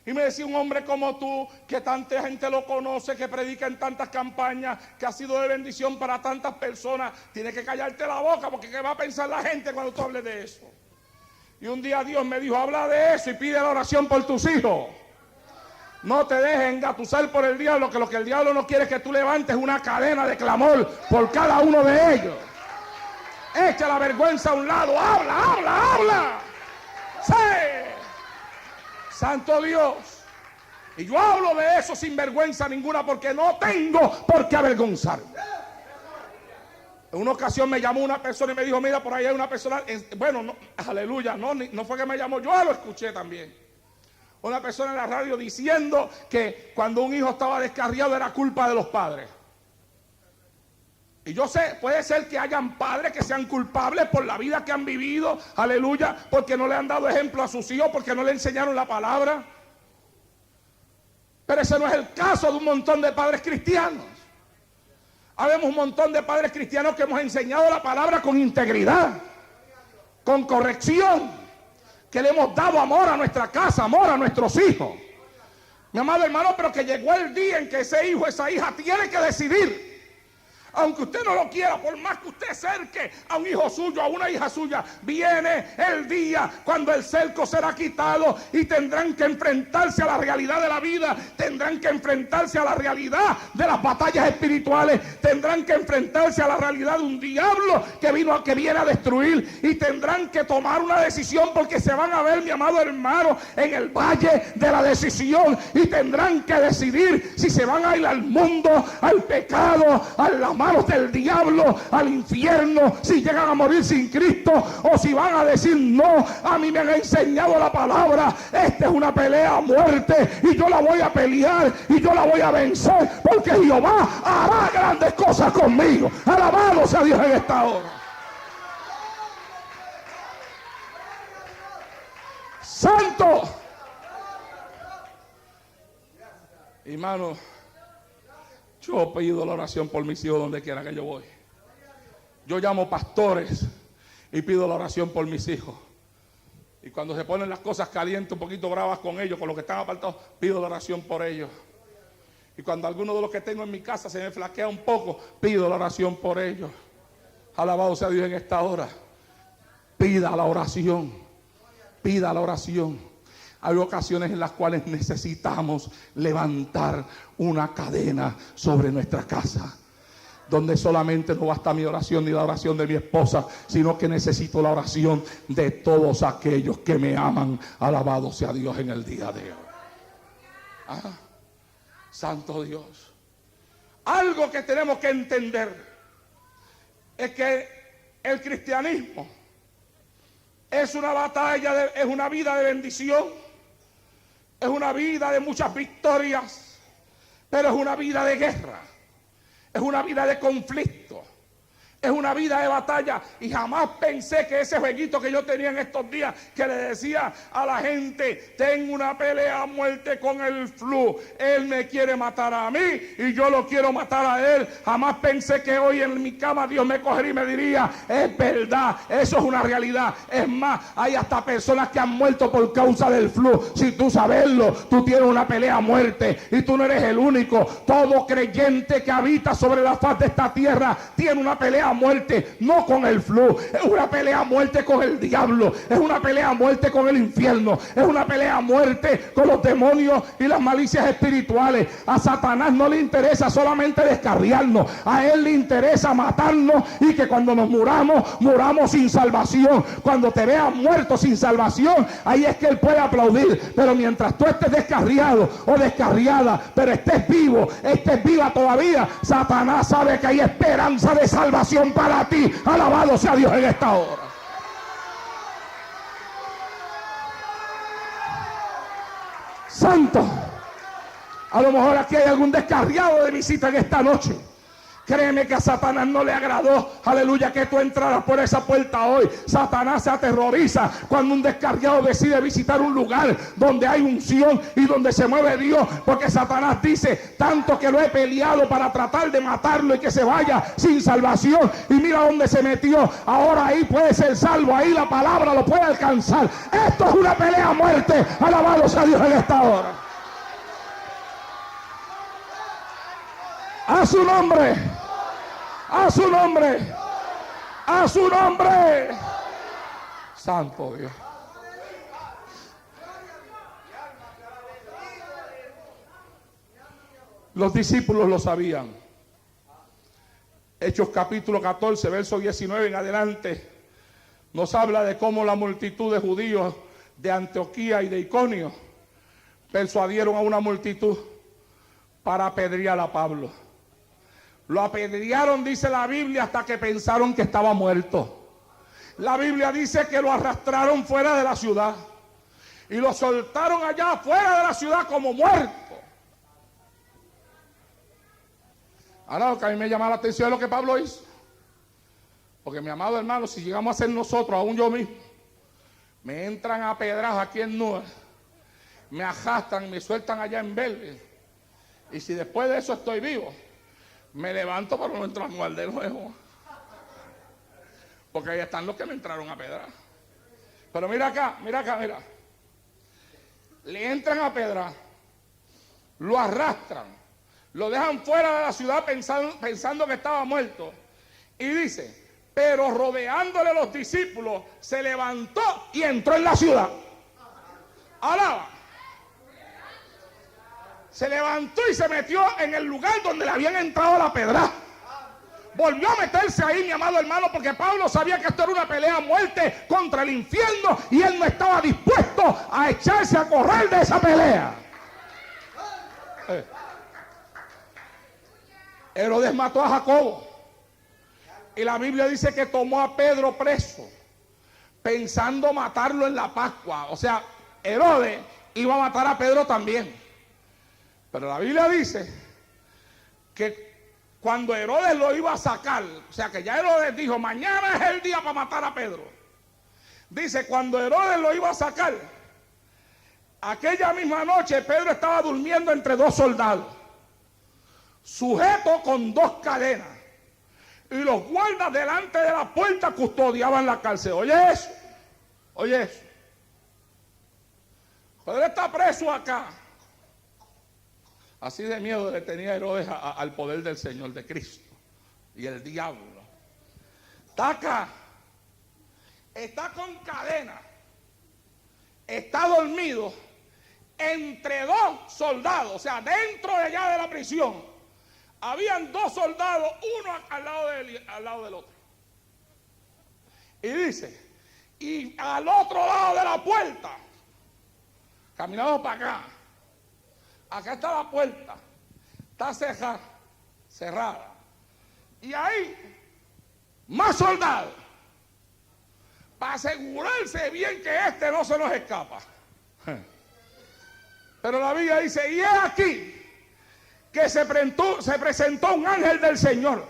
Y me decía, un hombre como tú, que tanta gente lo conoce, que predica en tantas campañas, que ha sido de bendición para tantas personas, tienes que callarte la boca, porque ¿qué va a pensar la gente cuando tú hables de eso? Y un día Dios me dijo, habla de eso y pide la oración por tus hijos. No te dejes engatusar por el diablo, que lo que el diablo no quiere es que tú levantes una cadena de clamor por cada uno de ellos. Echa la vergüenza a un lado, habla. ¡Sí! Santo Dios. Y yo hablo de eso sin vergüenza ninguna porque no tengo por qué avergonzarme. En una ocasión me llamó una persona y me dijo, mira, por ahí hay una persona, bueno, no, aleluya, no fue que me llamó, yo lo escuché también. Una persona en la radio diciendo que cuando un hijo estaba descarriado era culpa de los padres. Y yo sé, puede ser que hayan padres que sean culpables por la vida que han vivido, aleluya, porque no le han dado ejemplo a sus hijos, porque no le enseñaron la palabra. Pero ese no es el caso de un montón de padres cristianos. Habemos un montón de padres cristianos que hemos enseñado la palabra con integridad, con corrección, que le hemos dado amor a nuestra casa, amor a nuestros hijos. Mi amado hermano, pero que llegó el día en que ese hijo, esa hija tiene que decidir. Aunque usted no lo quiera, por más que usted cerque a un hijo suyo, a una hija suya, viene el día cuando el cerco será quitado y tendrán que enfrentarse a la realidad de la vida, tendrán que enfrentarse a la realidad de las batallas espirituales, tendrán que enfrentarse a la realidad de un diablo que viene a destruir y tendrán que tomar una decisión porque se van a ver, mi amado hermano, en el valle de la decisión y tendrán que decidir si se van a ir al mundo, al pecado, a la manos del diablo, al infierno, si llegan a morir sin Cristo o si van a decir no, a mí me han enseñado la palabra, esta es una pelea a muerte y yo la voy a pelear y yo la voy a vencer porque Jehová hará grandes cosas conmigo. Alabado sea Dios en esta hora. Santo. Hermano, yo pido la oración por mis hijos donde quiera que yo voy. Yo llamo pastores y pido la oración por mis hijos. Y cuando se ponen las cosas calientes, un poquito bravas con ellos, con los que están apartados, pido la oración por ellos. Y cuando alguno de los que tengo en mi casa se me flaquea un poco, pido la oración por ellos. Alabado sea Dios en esta hora. Pida la oración. Pida la oración. Hay ocasiones en las cuales necesitamos levantar una cadena sobre nuestra casa, donde solamente no basta mi oración ni la oración de mi esposa, sino que necesito la oración de todos aquellos que me aman. Alabado sea Dios en el día de hoy. ¿Ah? Santo Dios. Algo que tenemos que entender es que el cristianismo es una batalla, es una vida de bendición. Es una vida de muchas victorias, pero es una vida de guerra, es una vida de conflicto, Es una vida de batalla. Y jamás pensé que ese jueguito que yo tenía en estos días, que le decía a la gente, tengo una pelea a muerte con el flu, él me quiere matar a mí y yo lo quiero matar a él. Jamás pensé que hoy en mi cama Dios me cogería y me diría, es verdad, eso es una realidad. Es más, hay hasta personas que han muerto por causa del flu. Si tú sabeslo, tú tienes una pelea a muerte y tú no eres el único. Todo creyente que habita sobre la faz de esta tierra tiene una pelea a muerte, no con el flu, es una pelea a muerte con el diablo, es una pelea a muerte con el infierno, es una pelea a muerte con los demonios y las malicias espirituales. A Satanás no le interesa solamente descarriarnos, a él le interesa matarnos y que cuando nos muramos sin salvación. Cuando te veas muerto sin salvación, ahí es que él puede aplaudir. Pero mientras tú estés descarriado o descarriada, pero estés vivo, estés viva todavía, Satanás sabe que hay esperanza de salvación para ti. Alabado sea Dios en esta hora. Santo, a lo mejor aquí hay algún descarriado de visita en esta noche. Créeme que a Satanás no le agradó, aleluya, que tú entraras por esa puerta hoy. Satanás se aterroriza cuando un descarriado decide visitar un lugar donde hay unción y donde se mueve Dios, porque Satanás dice, tanto que lo he peleado para tratar de matarlo y que se vaya sin salvación, y mira dónde se metió. Ahora ahí puede ser salvo, ahí la palabra lo puede alcanzar. Esto es una pelea a muerte. Alabado sea Dios en esta hora. A su nombre, a su nombre, a su nombre. Santo Dios. Los discípulos lo sabían. Hechos capítulo 14, verso 19 en adelante, nos habla de cómo la multitud de judíos de Antioquía y de Iconio persuadieron a una multitud para apedrear a Pablo. Lo apedrearon, dice la Biblia, hasta que pensaron que estaba muerto. La Biblia dice que lo arrastraron fuera de la ciudad y lo soltaron allá fuera de la ciudad como muerto. Ahora lo que a mí me llama la atención es lo que Pablo hizo. Porque mi amado hermano, si llegamos a ser nosotros, aún yo mismo, me entran a pedradas aquí en Nua, me arrastran, me sueltan allá en Belve, y si después de eso estoy vivo, me levanto para no entrar a de nuevo. Porque ahí están los que me entraron a pedrar. Pero mira acá, mira acá, mira. Le entran a pedrar, lo arrastran, lo dejan fuera de la ciudad pensando que estaba muerto. Y dice, pero rodeándole los discípulos, se levantó y entró en la ciudad. Alaba. Se levantó y se metió en el lugar donde le habían entrado a la pedra. Volvió a meterse ahí, mi amado hermano, porque Pablo sabía que esto era una pelea a muerte contra el infierno y él no estaba dispuesto a echarse a correr de esa pelea. Herodes mató a Jacobo y la Biblia dice que tomó a Pedro preso pensando matarlo en la Pascua. O sea, Herodes iba a matar a Pedro también. Pero la Biblia dice que cuando Herodes lo iba a sacar, o sea que ya Herodes dijo, mañana es el día para matar a Pedro. Dice, cuando Herodes lo iba a sacar, aquella misma noche Pedro estaba durmiendo entre dos soldados, sujeto con dos cadenas, y los guardas delante de la puerta custodiaban la cárcel. Oye eso, oye eso. Pedro está preso acá. Así de miedo le tenía Herodes al poder del Señor, de Cristo y el diablo. Está acá, está con cadena, está dormido entre dos soldados, o sea, dentro de allá de la prisión. Habían dos soldados, uno al lado del otro. Y dice, y al otro lado de la puerta, caminamos para acá. Acá está la puerta, está cerrada. Y ahí, más soldados, para asegurarse bien que este no se nos escapa. Pero la Biblia dice, y es aquí que se presentó un ángel del Señor.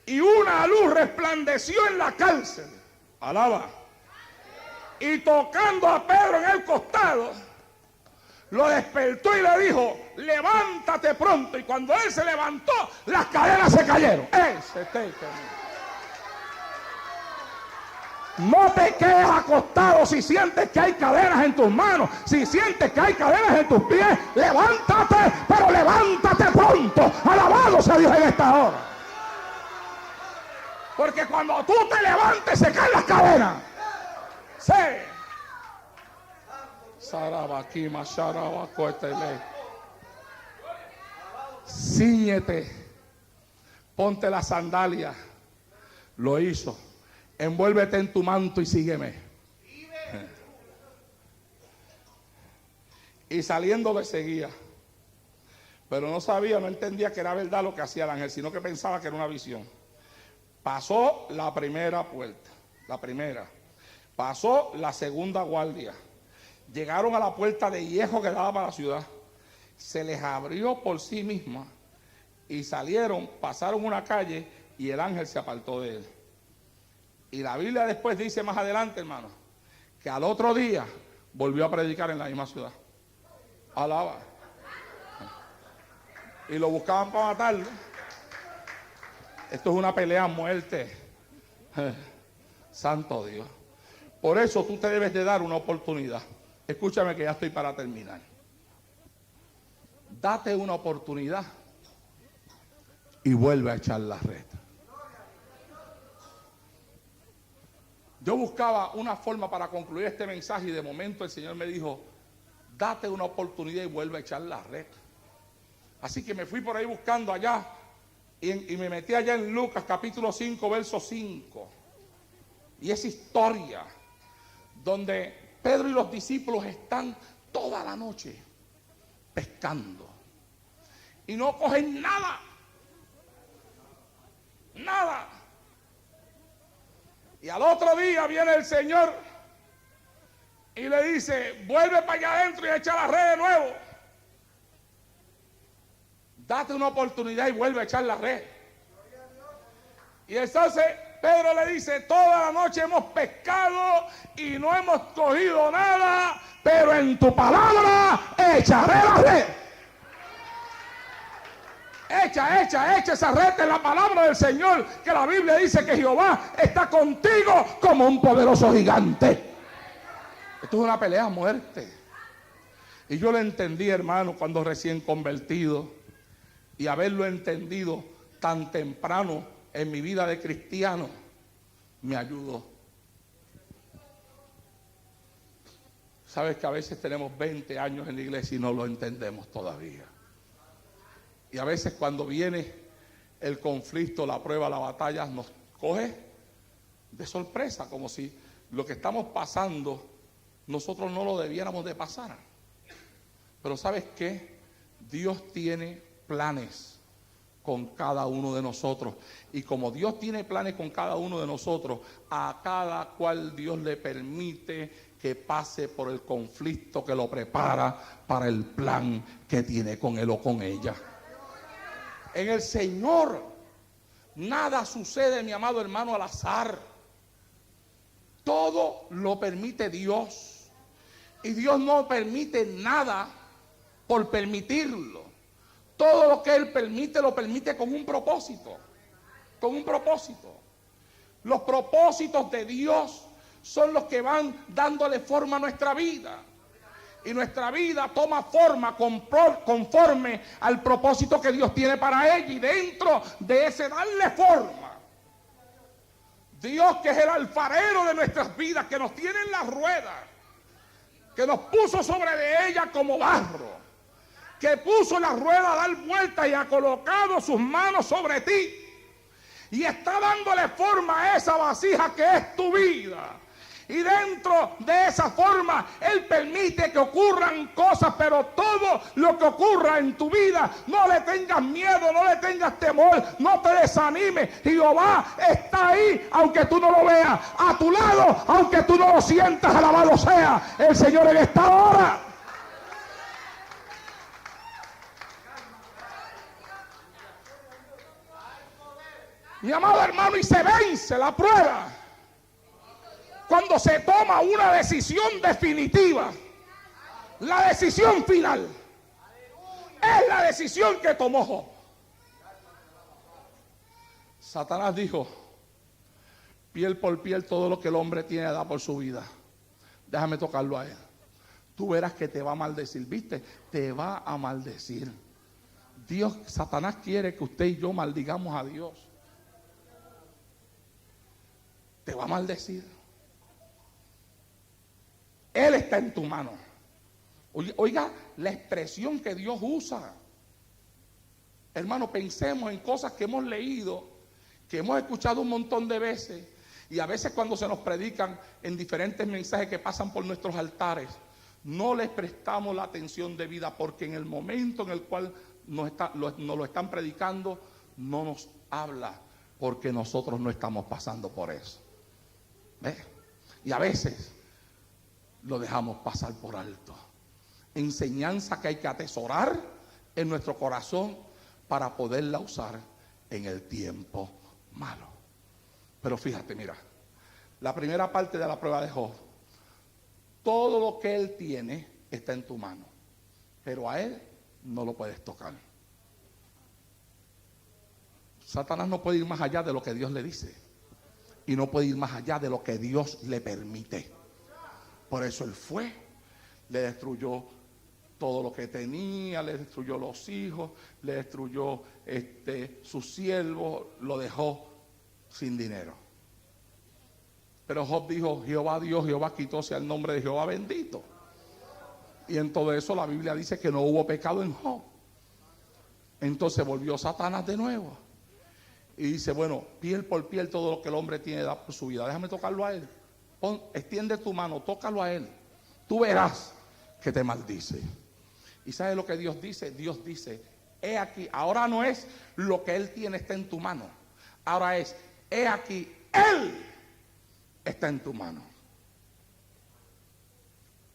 y una luz resplandeció en la cárcel. Alaba. Y tocando a Pedro en el costado, lo despertó y le dijo: levántate pronto. Y cuando él se levantó, las cadenas se cayeron. No te quedes acostado si sientes que hay cadenas en tus manos, si sientes que hay cadenas en tus pies. Levántate, pero levántate pronto. Alabado sea Dios en esta hora. Porque cuando tú te levantes se caen las cadenas. Sí. Cíñete, ponte la sandalia. Lo hizo. Envuélvete en tu manto y sígueme. Y saliendo le seguía. Pero no sabía, no entendía que era verdad lo que hacía el ángel, sino que pensaba que era una visión. Pasó la primera puerta, la primera. Pasó la segunda guardia. Llegaron a la puerta de hierro que daba para la ciudad. Se les abrió por sí misma y salieron, pasaron una calle y el ángel se apartó de él. Y la Biblia después dice más adelante, hermano, que al otro día volvió a predicar en la misma ciudad. Alaba. Y lo buscaban para matarlo. Esto es una pelea a muerte. Santo Dios. Por eso tú te debes de dar una oportunidad. Escúchame que ya estoy para terminar. Date una oportunidad y vuelve a echar la red. Yo buscaba una forma para concluir este mensaje y de momento el Señor me dijo: date una oportunidad y vuelve a echar la red. Así que me fui por ahí buscando allá y me metí allá en Lucas capítulo 5 verso 5. Y esa historia donde Pedro y los discípulos están toda la noche pescando y no cogen nada. Nada. Y al otro día viene el Señor y le dice: vuelve para allá adentro y echa la red de nuevo. Date una oportunidad y vuelve a echar la red. Y entonces Pedro le dice: toda la noche hemos pescado y no hemos cogido nada, pero en tu palabra echaré la red. Echa esa red en la palabra del Señor, que la Biblia dice que Jehová está contigo como un poderoso gigante. Esto es una pelea a muerte. Y yo lo entendí, hermano, cuando recién convertido, y haberlo entendido tan temprano en mi vida de cristiano me ayudó. Sabes que a veces tenemos 20 años en la iglesia y no lo entendemos todavía. Y a veces cuando viene el conflicto, la prueba, la batalla, nos coge de sorpresa, como si lo que estamos pasando nosotros no lo debiéramos de pasar. Pero ¿sabes qué? Dios tiene planes con cada uno de nosotros. Y como Dios tiene planes con cada uno de nosotros, a cada cual Dios le permite que pase por el conflicto que lo prepara para el plan que tiene con él o con ella. En el Señor nada sucede, mi amado hermano, al azar. Todo lo permite Dios. Y Dios no permite nada por permitirlo. Todo lo que Él permite, lo permite con un propósito. Con un propósito. Los propósitos de Dios son los que van dándole forma a nuestra vida. Y nuestra vida toma forma conforme al propósito que Dios tiene para ella. Y dentro de ese darle forma, Dios, que es el alfarero de nuestras vidas, que nos tiene en la rueda, que nos puso sobre de ella como barro, que puso la rueda a dar vueltas y ha colocado sus manos sobre ti y está dándole forma a esa vasija que es tu vida. Y dentro de esa forma Él permite que ocurran cosas, pero todo lo que ocurra en tu vida, no le tengas miedo, no le tengas temor, no te desanimes. Jehová está ahí aunque tú no lo veas, a tu lado aunque tú no lo sientas. Alabado sea el Señor en esta hora. Mi amado hermano, y se vence la prueba cuando se toma una decisión definitiva. La decisión final es la decisión que tomó Job. Satanás dijo: piel por piel todo lo que el hombre tiene da por su vida. Déjame tocarlo a él. Tú verás que te va a maldecir. ¿Viste? Te va a maldecir. Satanás quiere que usted y yo maldigamos a Dios. Te va a maldecir. Él está en tu mano. Oiga la expresión que Dios usa. Hermano, pensemos en cosas que hemos leído, que hemos escuchado un montón de veces, y a veces cuando se nos predican en diferentes mensajes que pasan por nuestros altares, no les prestamos la atención debida, porque en el momento en el cual nos lo están predicando, no nos habla, porque nosotros no estamos pasando por eso. ¿Ves? Y a veces lo dejamos pasar por alto. Enseñanza que hay que atesorar en nuestro corazón para poderla usar en el tiempo malo. Pero fíjate, mira, la primera parte de la prueba de Job: todo lo que él tiene está en tu mano, pero a él no lo puedes tocar. Satanás no puede ir más allá de lo que Dios le dice, y no puede ir más allá de lo que Dios le permite. Por eso él fue, le destruyó todo lo que tenía, le destruyó los hijos, le destruyó sus siervos, lo dejó sin dinero. Pero Job dijo: Jehová Dios, Jehová quitó, sea el nombre de Jehová bendito. Y en todo eso la Biblia dice que no hubo pecado en Job. Entonces volvió Satanás de nuevo y dice: bueno, piel por piel todo lo que el hombre tiene da por su vida. Déjame tocarlo a él. Extiende tu mano, tócalo a él. Tú verás que te maldice. ¿Y sabes lo que Dios dice? Dios dice: he aquí, ahora no es lo que él tiene está en tu mano. Ahora es: he aquí, él está en tu mano.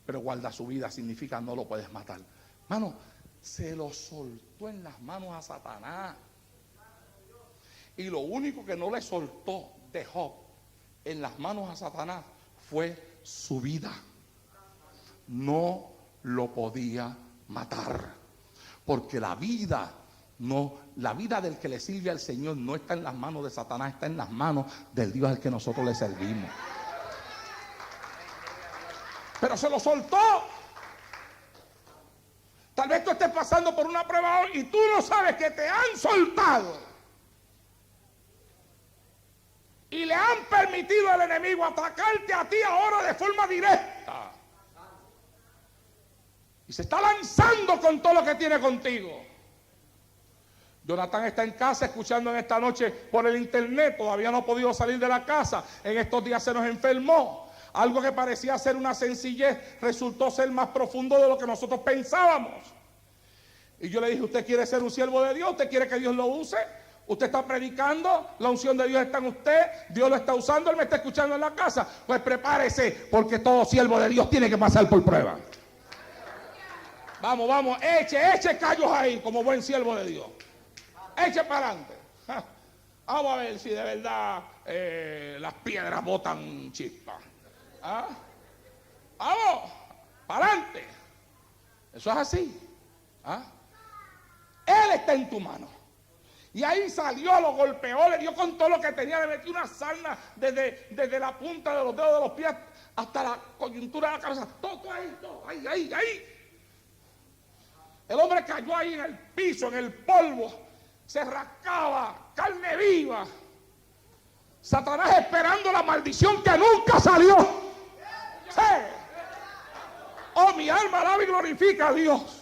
Pero guarda su vida significa no lo puedes matar. Mano, se lo soltó en las manos a Satanás. Y lo único que no le soltó de Job en las manos a Satanás fue su vida. No lo podía matar, porque la vida del que le sirve al Señor no está en las manos de Satanás, está en las manos del Dios al que nosotros le servimos. Pero se lo soltó. Tal vez tú estés pasando por una prueba hoy y tú no sabes que te han soltado y le han permitido al enemigo atacarte a ti ahora de forma directa. Y se está lanzando con todo lo que tiene contigo. Jonathan está en casa escuchando en esta noche por el internet. Todavía no ha podido salir de la casa. En estos días se nos enfermó. Algo que parecía ser una sencillez resultó ser más profundo de lo que nosotros pensábamos. Y yo le dije: ¿usted quiere ser un siervo de Dios? ¿Usted quiere que Dios lo use? Usted está predicando, la unción de Dios está en usted, Dios lo está usando, Él me está escuchando en la casa. Pues prepárese, porque todo siervo de Dios tiene que pasar por prueba. Vamos, eche callos ahí como buen siervo de Dios. Eche para adelante. Vamos a ver si de verdad las piedras botan chispas. ¿Ah? Vamos, para adelante. Eso es así. ¿Ah? Él está en tu mano. Y ahí salió, lo golpeó, le dio con todo lo que tenía, le metió una sarna desde la punta de los dedos de los pies hasta la coyuntura de la cabeza. Todo ahí. El hombre cayó ahí en el piso, en el polvo, se rascaba, carne viva. Satanás esperando la maldición que nunca salió. Sí. Oh, mi alma alaba y glorifica a Dios.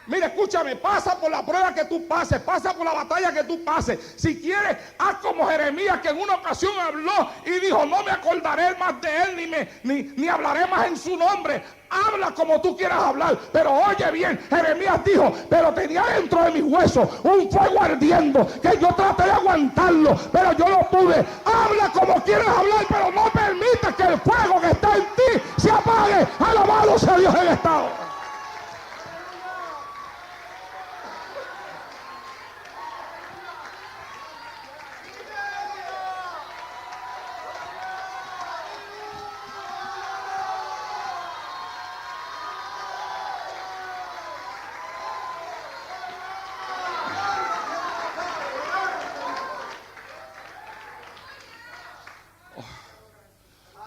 Mira, escúchame, pasa por la prueba que tú pases, pasa por la batalla que tú pases. Si quieres, haz como Jeremías, que en una ocasión habló y dijo: no me acordaré más de él, ni hablaré más en su nombre. Habla como tú quieras hablar, pero oye bien, Jeremías dijo: pero tenía dentro de mis huesos un fuego ardiendo, que yo traté de aguantarlo, pero yo no pude. Habla como quieras hablar, pero no permitas que el fuego que está en ti se apague. Alabado sea Dios en esta hora.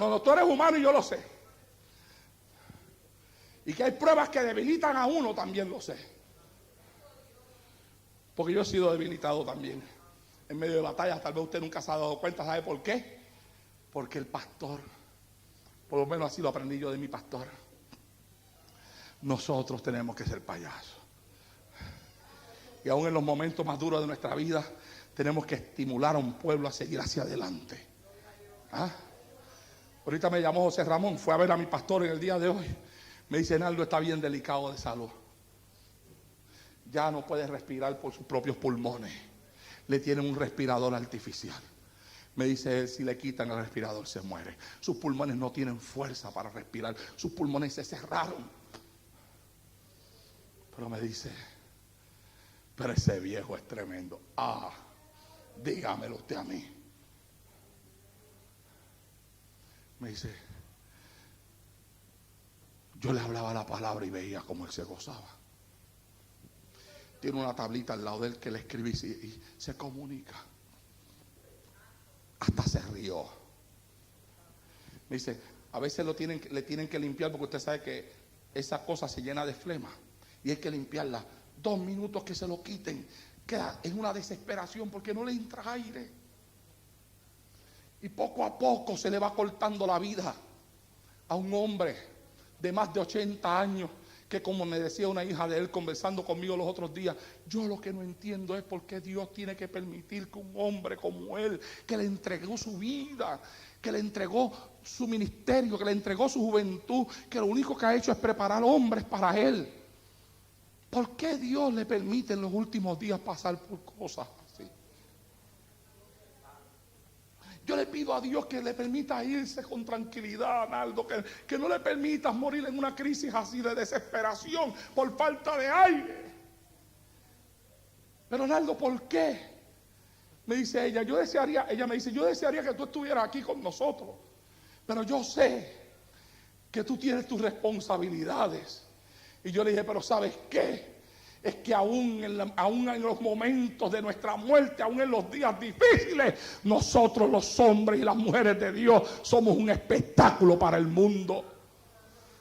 No, tú eres humano y yo lo sé. Y que hay pruebas que debilitan a uno, también lo sé. Porque yo he sido debilitado también. En medio de batallas, tal vez usted nunca se ha dado cuenta. ¿Sabe por qué? Porque el pastor, por lo menos así lo aprendí yo de mi pastor, nosotros tenemos que ser payasos. Y aún en los momentos más duros de nuestra vida, tenemos que estimular a un pueblo a seguir hacia adelante. ¿Ah? Ahorita me llamó José Ramón, fue a ver a mi pastor en el día de hoy. Me dice: Naldo está bien delicado de salud. Ya no puede respirar por sus propios pulmones. Le tienen un respirador artificial. Me dice él: si le quitan el respirador se muere. Sus pulmones no tienen fuerza para respirar. Sus pulmones se cerraron. Pero me dice: pero ese viejo es tremendo. Dígamelo usted a mí. Me dice: yo le hablaba la palabra y veía cómo él se gozaba. Tiene una tablita al lado de él que le escribí y se comunica. Hasta se rió. Me dice: a veces le tienen que limpiar, porque usted sabe que esa cosa se llena de flema y hay que limpiarla. 2 minutos que se lo quiten, queda en una desesperación porque no le entra aire. Y poco a poco se le va cortando la vida a un hombre de más de 80 años, que, como me decía una hija de él conversando conmigo los otros días, yo lo que no entiendo es por qué Dios tiene que permitir que un hombre como él, que le entregó su vida, que le entregó su ministerio, que le entregó su juventud, que lo único que ha hecho es preparar hombres para él, ¿por qué Dios le permite en los últimos días pasar por cosas así? Yo le pido a Dios que le permita irse con tranquilidad, Naldo, que no le permitas morir en una crisis así de desesperación por falta de aire. Pero, Naldo, ¿por qué? Me dice ella me dice: yo desearía que tú estuvieras aquí con nosotros, pero yo sé que tú tienes tus responsabilidades. Y yo le dije: pero ¿sabes qué? Es que aún en los momentos de nuestra muerte, aún en los días difíciles, nosotros los hombres y las mujeres de Dios somos un espectáculo para el mundo.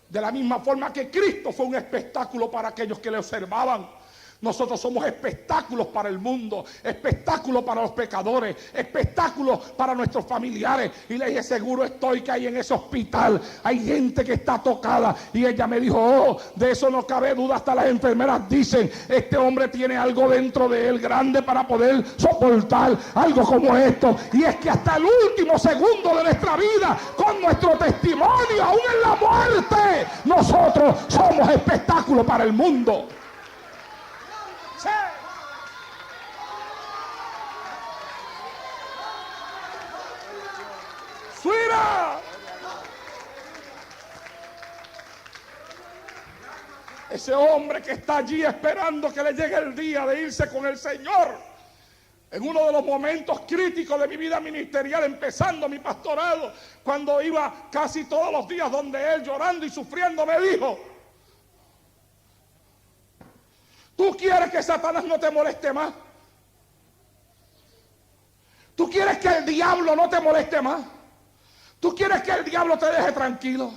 De la misma forma que Cristo fue un espectáculo para aquellos que le observaban. Nosotros somos espectáculos para el mundo, espectáculos para los pecadores, espectáculos para nuestros familiares. Y le dije: seguro estoy que hay en ese hospital hay gente que está tocada. Y ella me dijo: de eso no cabe duda. Hasta las enfermeras dicen: este hombre tiene algo dentro de él grande para poder soportar algo como esto. Y es que hasta el último segundo de nuestra vida, con nuestro testimonio, aún en la muerte, nosotros somos espectáculos para el mundo. ¡Fuera! Ese hombre que está allí esperando que le llegue el día de irse con el Señor, en uno de los momentos críticos de mi vida ministerial, empezando mi pastorado, cuando iba casi todos los días donde él, llorando y sufriendo, me dijo: ¿tú quieres que Satanás no te moleste más? ¿Tú quieres que el diablo no te moleste más? ¿Tú quieres que el diablo te deje tranquilo?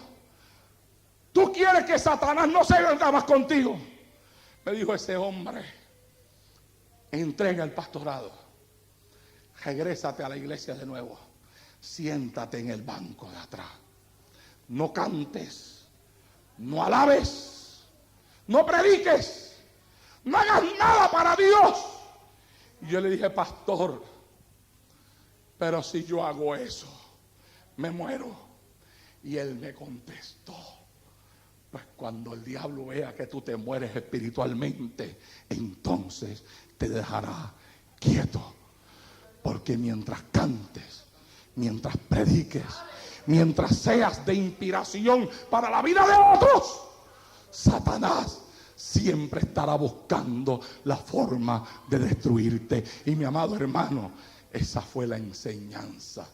¿Tú quieres que Satanás no se venga más contigo? Me dijo ese hombre: entrega el pastorado, regrésate a la iglesia de nuevo, siéntate en el banco de atrás, no cantes, no alabes, no prediques, no hagas nada para Dios. Y yo le dije: pastor, pero si yo hago eso, me muero. Y él me contestó: pues cuando el diablo vea que tú te mueres espiritualmente, entonces te dejará quieto. Porque mientras cantes, mientras prediques, mientras seas de inspiración para la vida de otros, Satanás siempre estará buscando la forma de destruirte. Y mi amado hermano, esa fue la enseñanza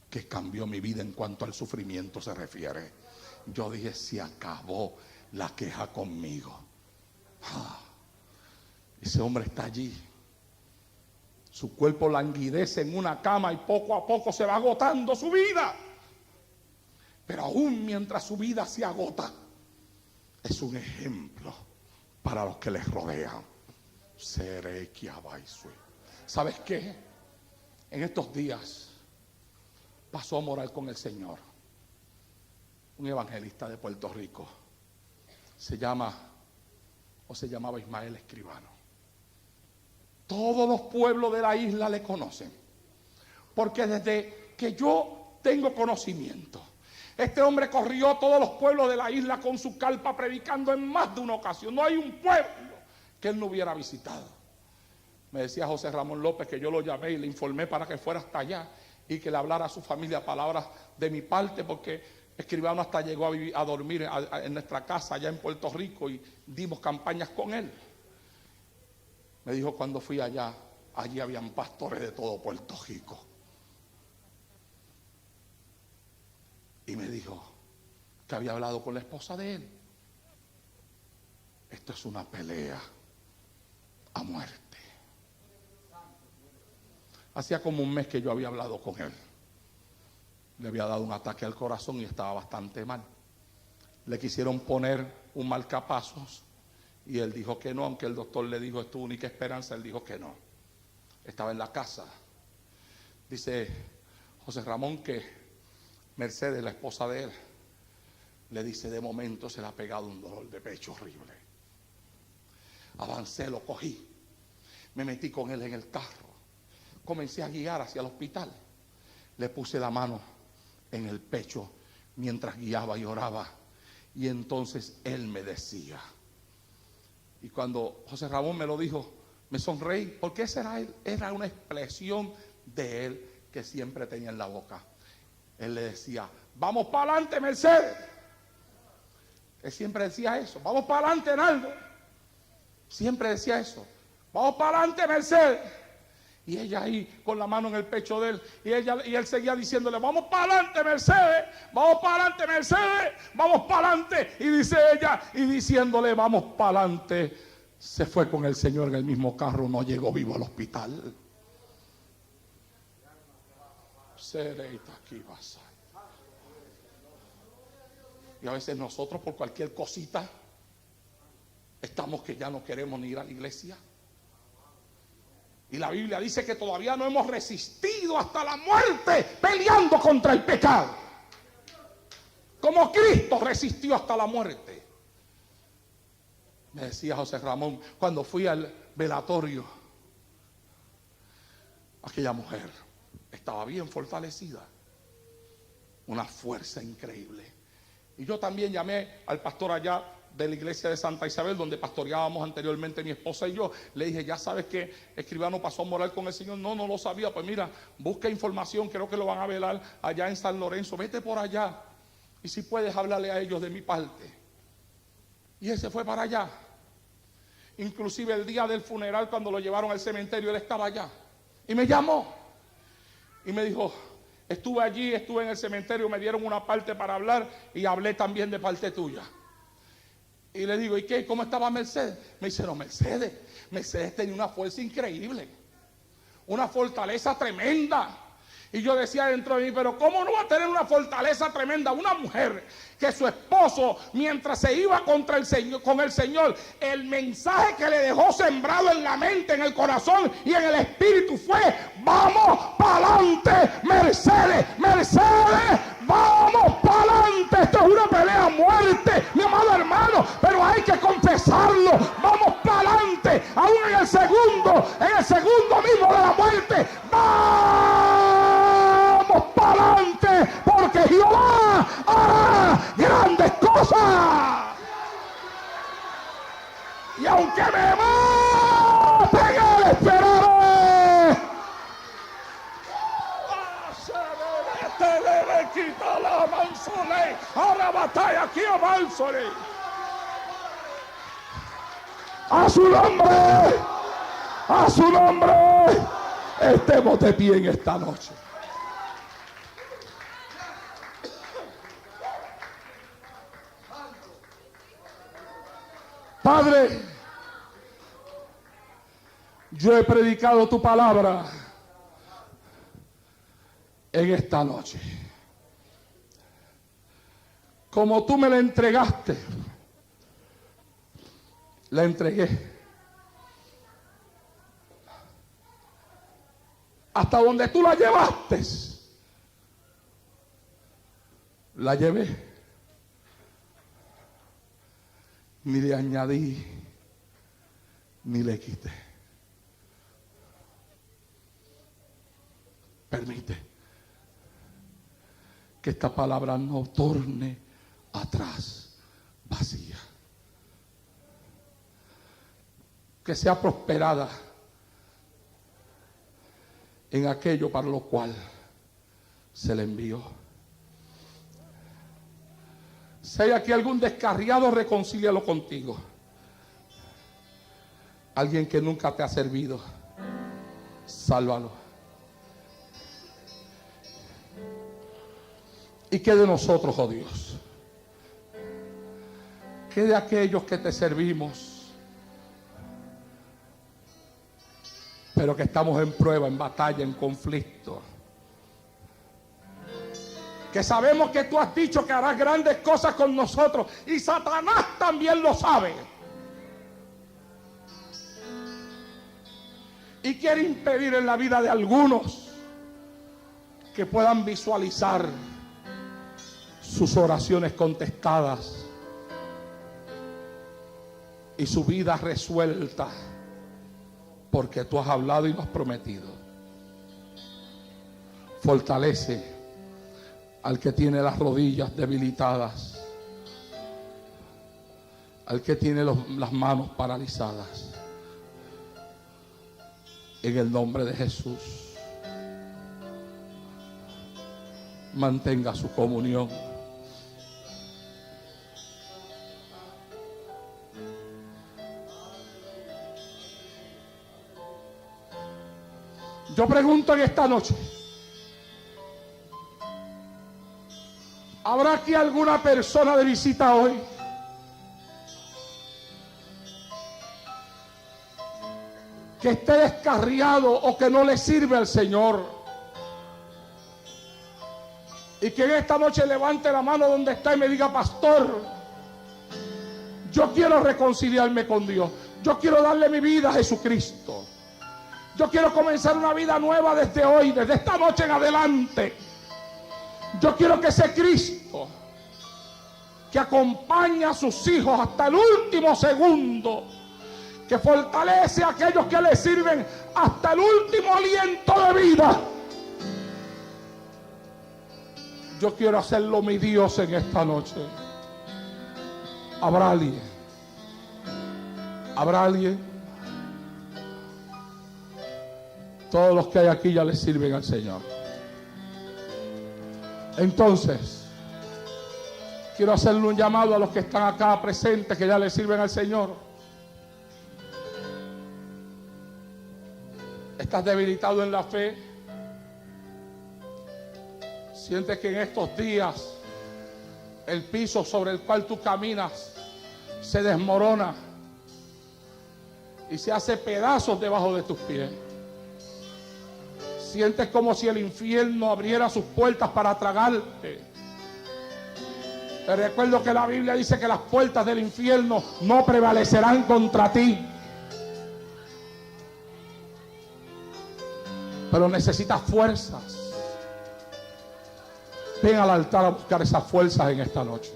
que cambió mi vida en cuanto al sufrimiento se refiere. Yo dije: se acabó la queja conmigo. Ese hombre está allí, su cuerpo languidece en una cama y poco a poco se va agotando su vida. pero aún mientras su vida se agota, es un ejemplo para los que les rodean. ¿Sabes qué? En estos días pasó a morar con el Señor un evangelista de Puerto Rico. Se llamaba Ismael Escribano. Todos los pueblos de la isla le conocen, porque desde que yo tengo conocimiento, este hombre corrió todos los pueblos de la isla con su carpa predicando en más de una ocasión. No hay un pueblo que él no hubiera visitado. Me decía José Ramón López que yo lo llamé y le informé para que fuera hasta allá y que le hablara a su familia palabras de mi parte, porque Escribano hasta llegó a dormir en nuestra casa allá en Puerto Rico y dimos campañas con él. Me dijo, cuando fui allá, allí habían pastores de todo Puerto Rico. Y me dijo que había hablado con la esposa de él. Esto es una pelea a muerte. Hacía como un mes que yo había hablado con él. Le había dado un ataque al corazón y estaba bastante mal. Le quisieron poner un marcapasos y él dijo que no, aunque el doctor le dijo es tu única esperanza, él dijo que no. Estaba en la casa. Dice José Ramón que Mercedes, la esposa de él, le dice, de momento se le ha pegado un dolor de pecho horrible. Avancé, lo cogí, me metí con él en el carro, comencé a guiar hacia el hospital. Le puse la mano en el pecho mientras guiaba y oraba. Y entonces él me decía, y cuando José Ramón me lo dijo, me sonreí, porque esa era una expresión de él que siempre tenía en la boca. Él le decía, vamos para adelante, Mercedes. Él siempre decía eso, vamos para adelante, Naldo. Siempre decía eso, vamos para adelante, Mercedes. Y ella ahí con la mano en el pecho de él, y él seguía diciéndole, vamos para adelante, Mercedes, vamos para adelante, Mercedes, vamos para adelante. Y dice ella, y diciéndole, vamos para adelante, se fue con el Señor en el mismo carro, no llegó vivo al hospital. Y a veces nosotros por cualquier cosita estamos que ya no queremos ni ir a la iglesia. Y la Biblia dice que todavía no hemos resistido hasta la muerte peleando contra el pecado, como Cristo resistió hasta la muerte. Me decía José Ramón, cuando fui al velatorio, aquella mujer estaba bien fortalecida, una fuerza increíble. Y yo también llamé al pastor allá de la iglesia de Santa Isabel, donde pastoreábamos anteriormente mi esposa y yo. Le dije, ya sabes que Escribano pasó a morar con el Señor. No lo sabía. Pues mira, busca información, creo que lo van a velar allá en San Lorenzo, vete por allá y si puedes hablarle a ellos de mi parte. Y él se fue para allá. Inclusive el día del funeral, cuando lo llevaron al cementerio, él estaba allá y me llamó y me dijo, estuve allí, estuve en el cementerio, me dieron una parte para hablar y hablé también de parte tuya. Y le digo, ¿y qué? ¿Cómo estaba Mercedes? Me dice, no, Mercedes tenía una fuerza increíble, una fortaleza tremenda. Y yo decía dentro de mí, pero ¿cómo no va a tener una fortaleza tremenda una mujer que su esposo, mientras se iba contra el Señor, con el Señor, el mensaje que le dejó sembrado en la mente, en el corazón y en el espíritu fue, vamos para adelante, Mercedes, vamos para adelante, esto es una pelea a muerte, mi amado hermano, pero hay que confesarlo, vamos para adelante, aún en el segundo mismo de la muerte, vamos para adelante, porque Jehová hará grandes cosas. Y aunque me maten, él esperaré. Quita la manzole, ahora batalla aquí a manzole. A su nombre, estemos de pie en esta noche. Padre, yo he predicado tu palabra en esta noche. Como tú me la entregaste, la entregué. Hasta donde tú la llevaste, la llevé. Ni le añadí, ni le quité. Permite que esta palabra no torne atrás vacía. Que sea prosperada en aquello para lo cual se le envió. Si hay aquí algún descarriado, reconcílialo contigo. Alguien que nunca te ha servido, sálvalo. ¿Y qué de nosotros, oh Dios? ¿Qué de aquellos que te servimos, pero que estamos en prueba, en batalla, en conflicto? Que sabemos que tú has dicho que harás grandes cosas con nosotros, y Satanás también lo sabe. Y quiere impedir en la vida de algunos que puedan visualizar sus oraciones contestadas y su vida resuelta, porque tú has hablado y nos has prometido. Fortalece al que tiene las rodillas debilitadas, al que tiene las manos paralizadas. En el nombre de Jesús, mantenga su comunión. Yo pregunto en esta noche, ¿habrá aquí alguna persona de visita hoy que esté descarriado o que no le sirve al Señor? Y que en esta noche levante la mano donde está y me diga: pastor, yo quiero reconciliarme con Dios. Yo quiero darle mi vida a Jesucristo. Yo quiero comenzar una vida nueva desde hoy, desde esta noche en adelante. Yo quiero que ese Cristo que acompaña a sus hijos hasta el último segundo, que fortalece a aquellos que le sirven hasta el último aliento de vida, yo quiero hacerlo mi Dios en esta noche. ¿Habrá alguien? ¿Habrá alguien? Todos los que hay aquí ya le sirven al Señor. Entonces, quiero hacerle un llamado a los que están acá presentes, que ya le sirven al Señor. ¿Estás debilitado en la fe? ¿Sientes que en estos días el piso sobre el cual tú caminas se desmorona y se hace pedazos debajo de tus pies? Sientes como si el infierno abriera sus puertas para tragarte. Te recuerdo que la Biblia dice que las puertas del infierno no prevalecerán contra ti. Pero necesitas fuerzas. Ven al altar a buscar esas fuerzas en esta noche.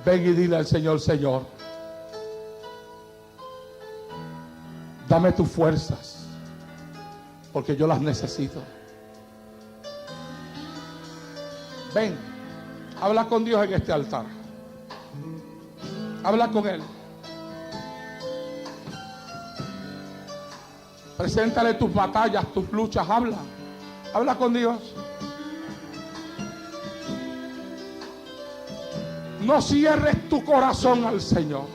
Ven y dile al Señor: Señor, dame tus fuerzas, porque yo las necesito. Ven, habla con Dios en este altar. Habla con Él. Preséntale tus batallas, tus luchas. Habla con Dios. No cierres tu corazón al Señor.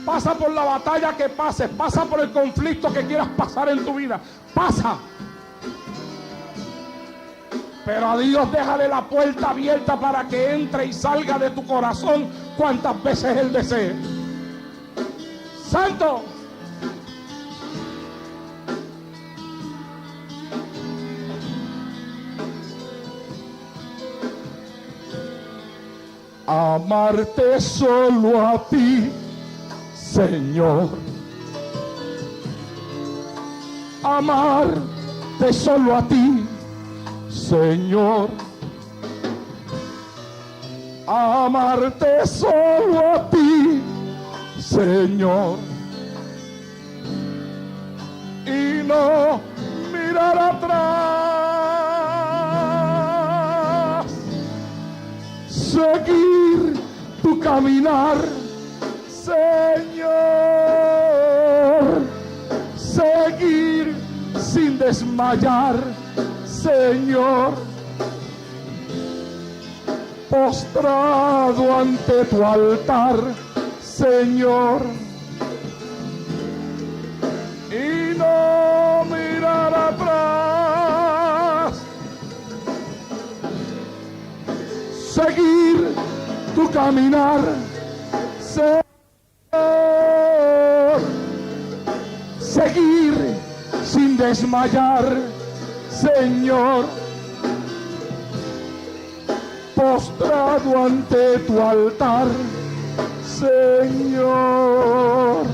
Pasa por la batalla que pases, pasa por el conflicto que quieras pasar en tu vida, pasa. Pero a Dios déjale la puerta abierta para que entre y salga de tu corazón cuantas veces Él desee. Santo. amarte solo a ti, Señor. Amarte solo a ti, Señor. Amarte solo a ti, Señor. Y no mirar atrás, seguir tu caminar, Señor. Seguir sin desmayar, Señor. Postrado ante tu altar, Señor. Y no mirar atrás, seguir tu caminar, Señor. Seguir sin desmayar, Señor. Postrado ante tu altar, Señor.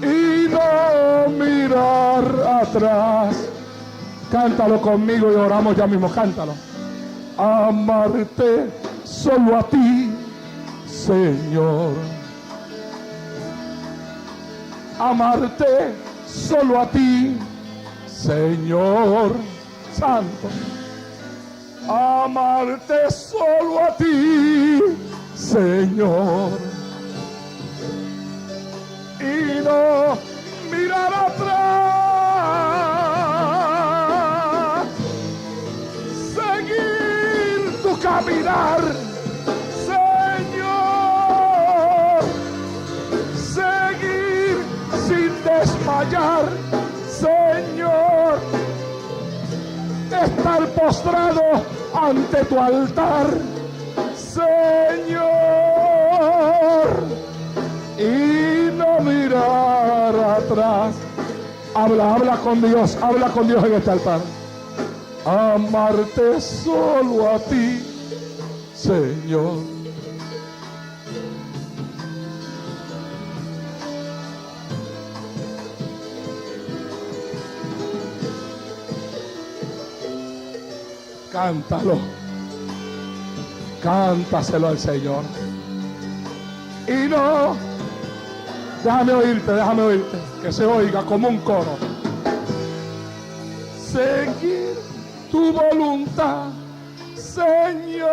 Y no mirar atrás. Cántalo conmigo y oramos ya mismo, cántalo. Amarte solo a ti, Señor. Amarte solo a ti, Señor Santo. Amarte solo a ti, Señor. Y no mirar atrás, seguir tu caminar, Señor. Seguir sin desmayar, Señor. Estar postrado ante tu altar, Señor. Y no mirar atrás. Habla con Dios en este altar. Amarte solo a ti, Señor. Cántalo, cántaselo al Señor. Y no, déjame oírte, que se oiga como un coro. Seguir tu voluntad, Señor.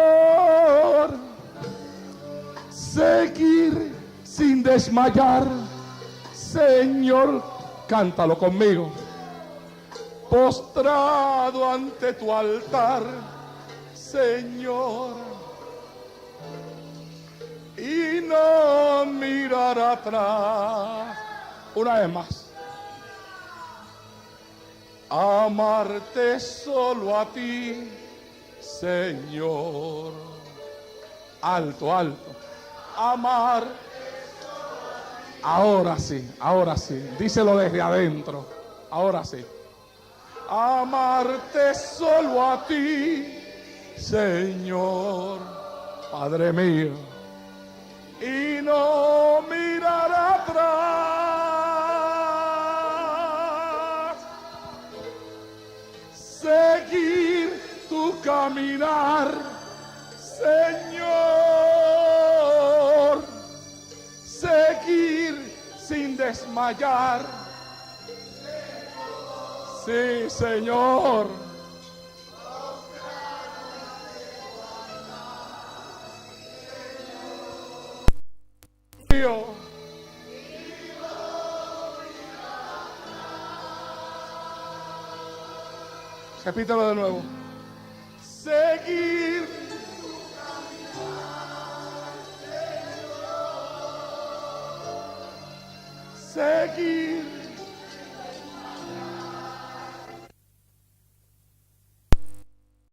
Seguir sin desmayar, Señor. Cántalo conmigo. Postrado ante tu altar, Señor, y no mirar atrás. Una vez más. Amarte solo a ti, Señor. Alto, alto. Amar. Ahora sí. Díselo desde adentro. Ahora sí. Amarte solo a ti, Señor, Padre mío, y no mirar atrás, seguir tu caminar, Señor, seguir sin desmayar. Sí, Señor. Dios. Repítelo de nuevo. Seguir. Seguir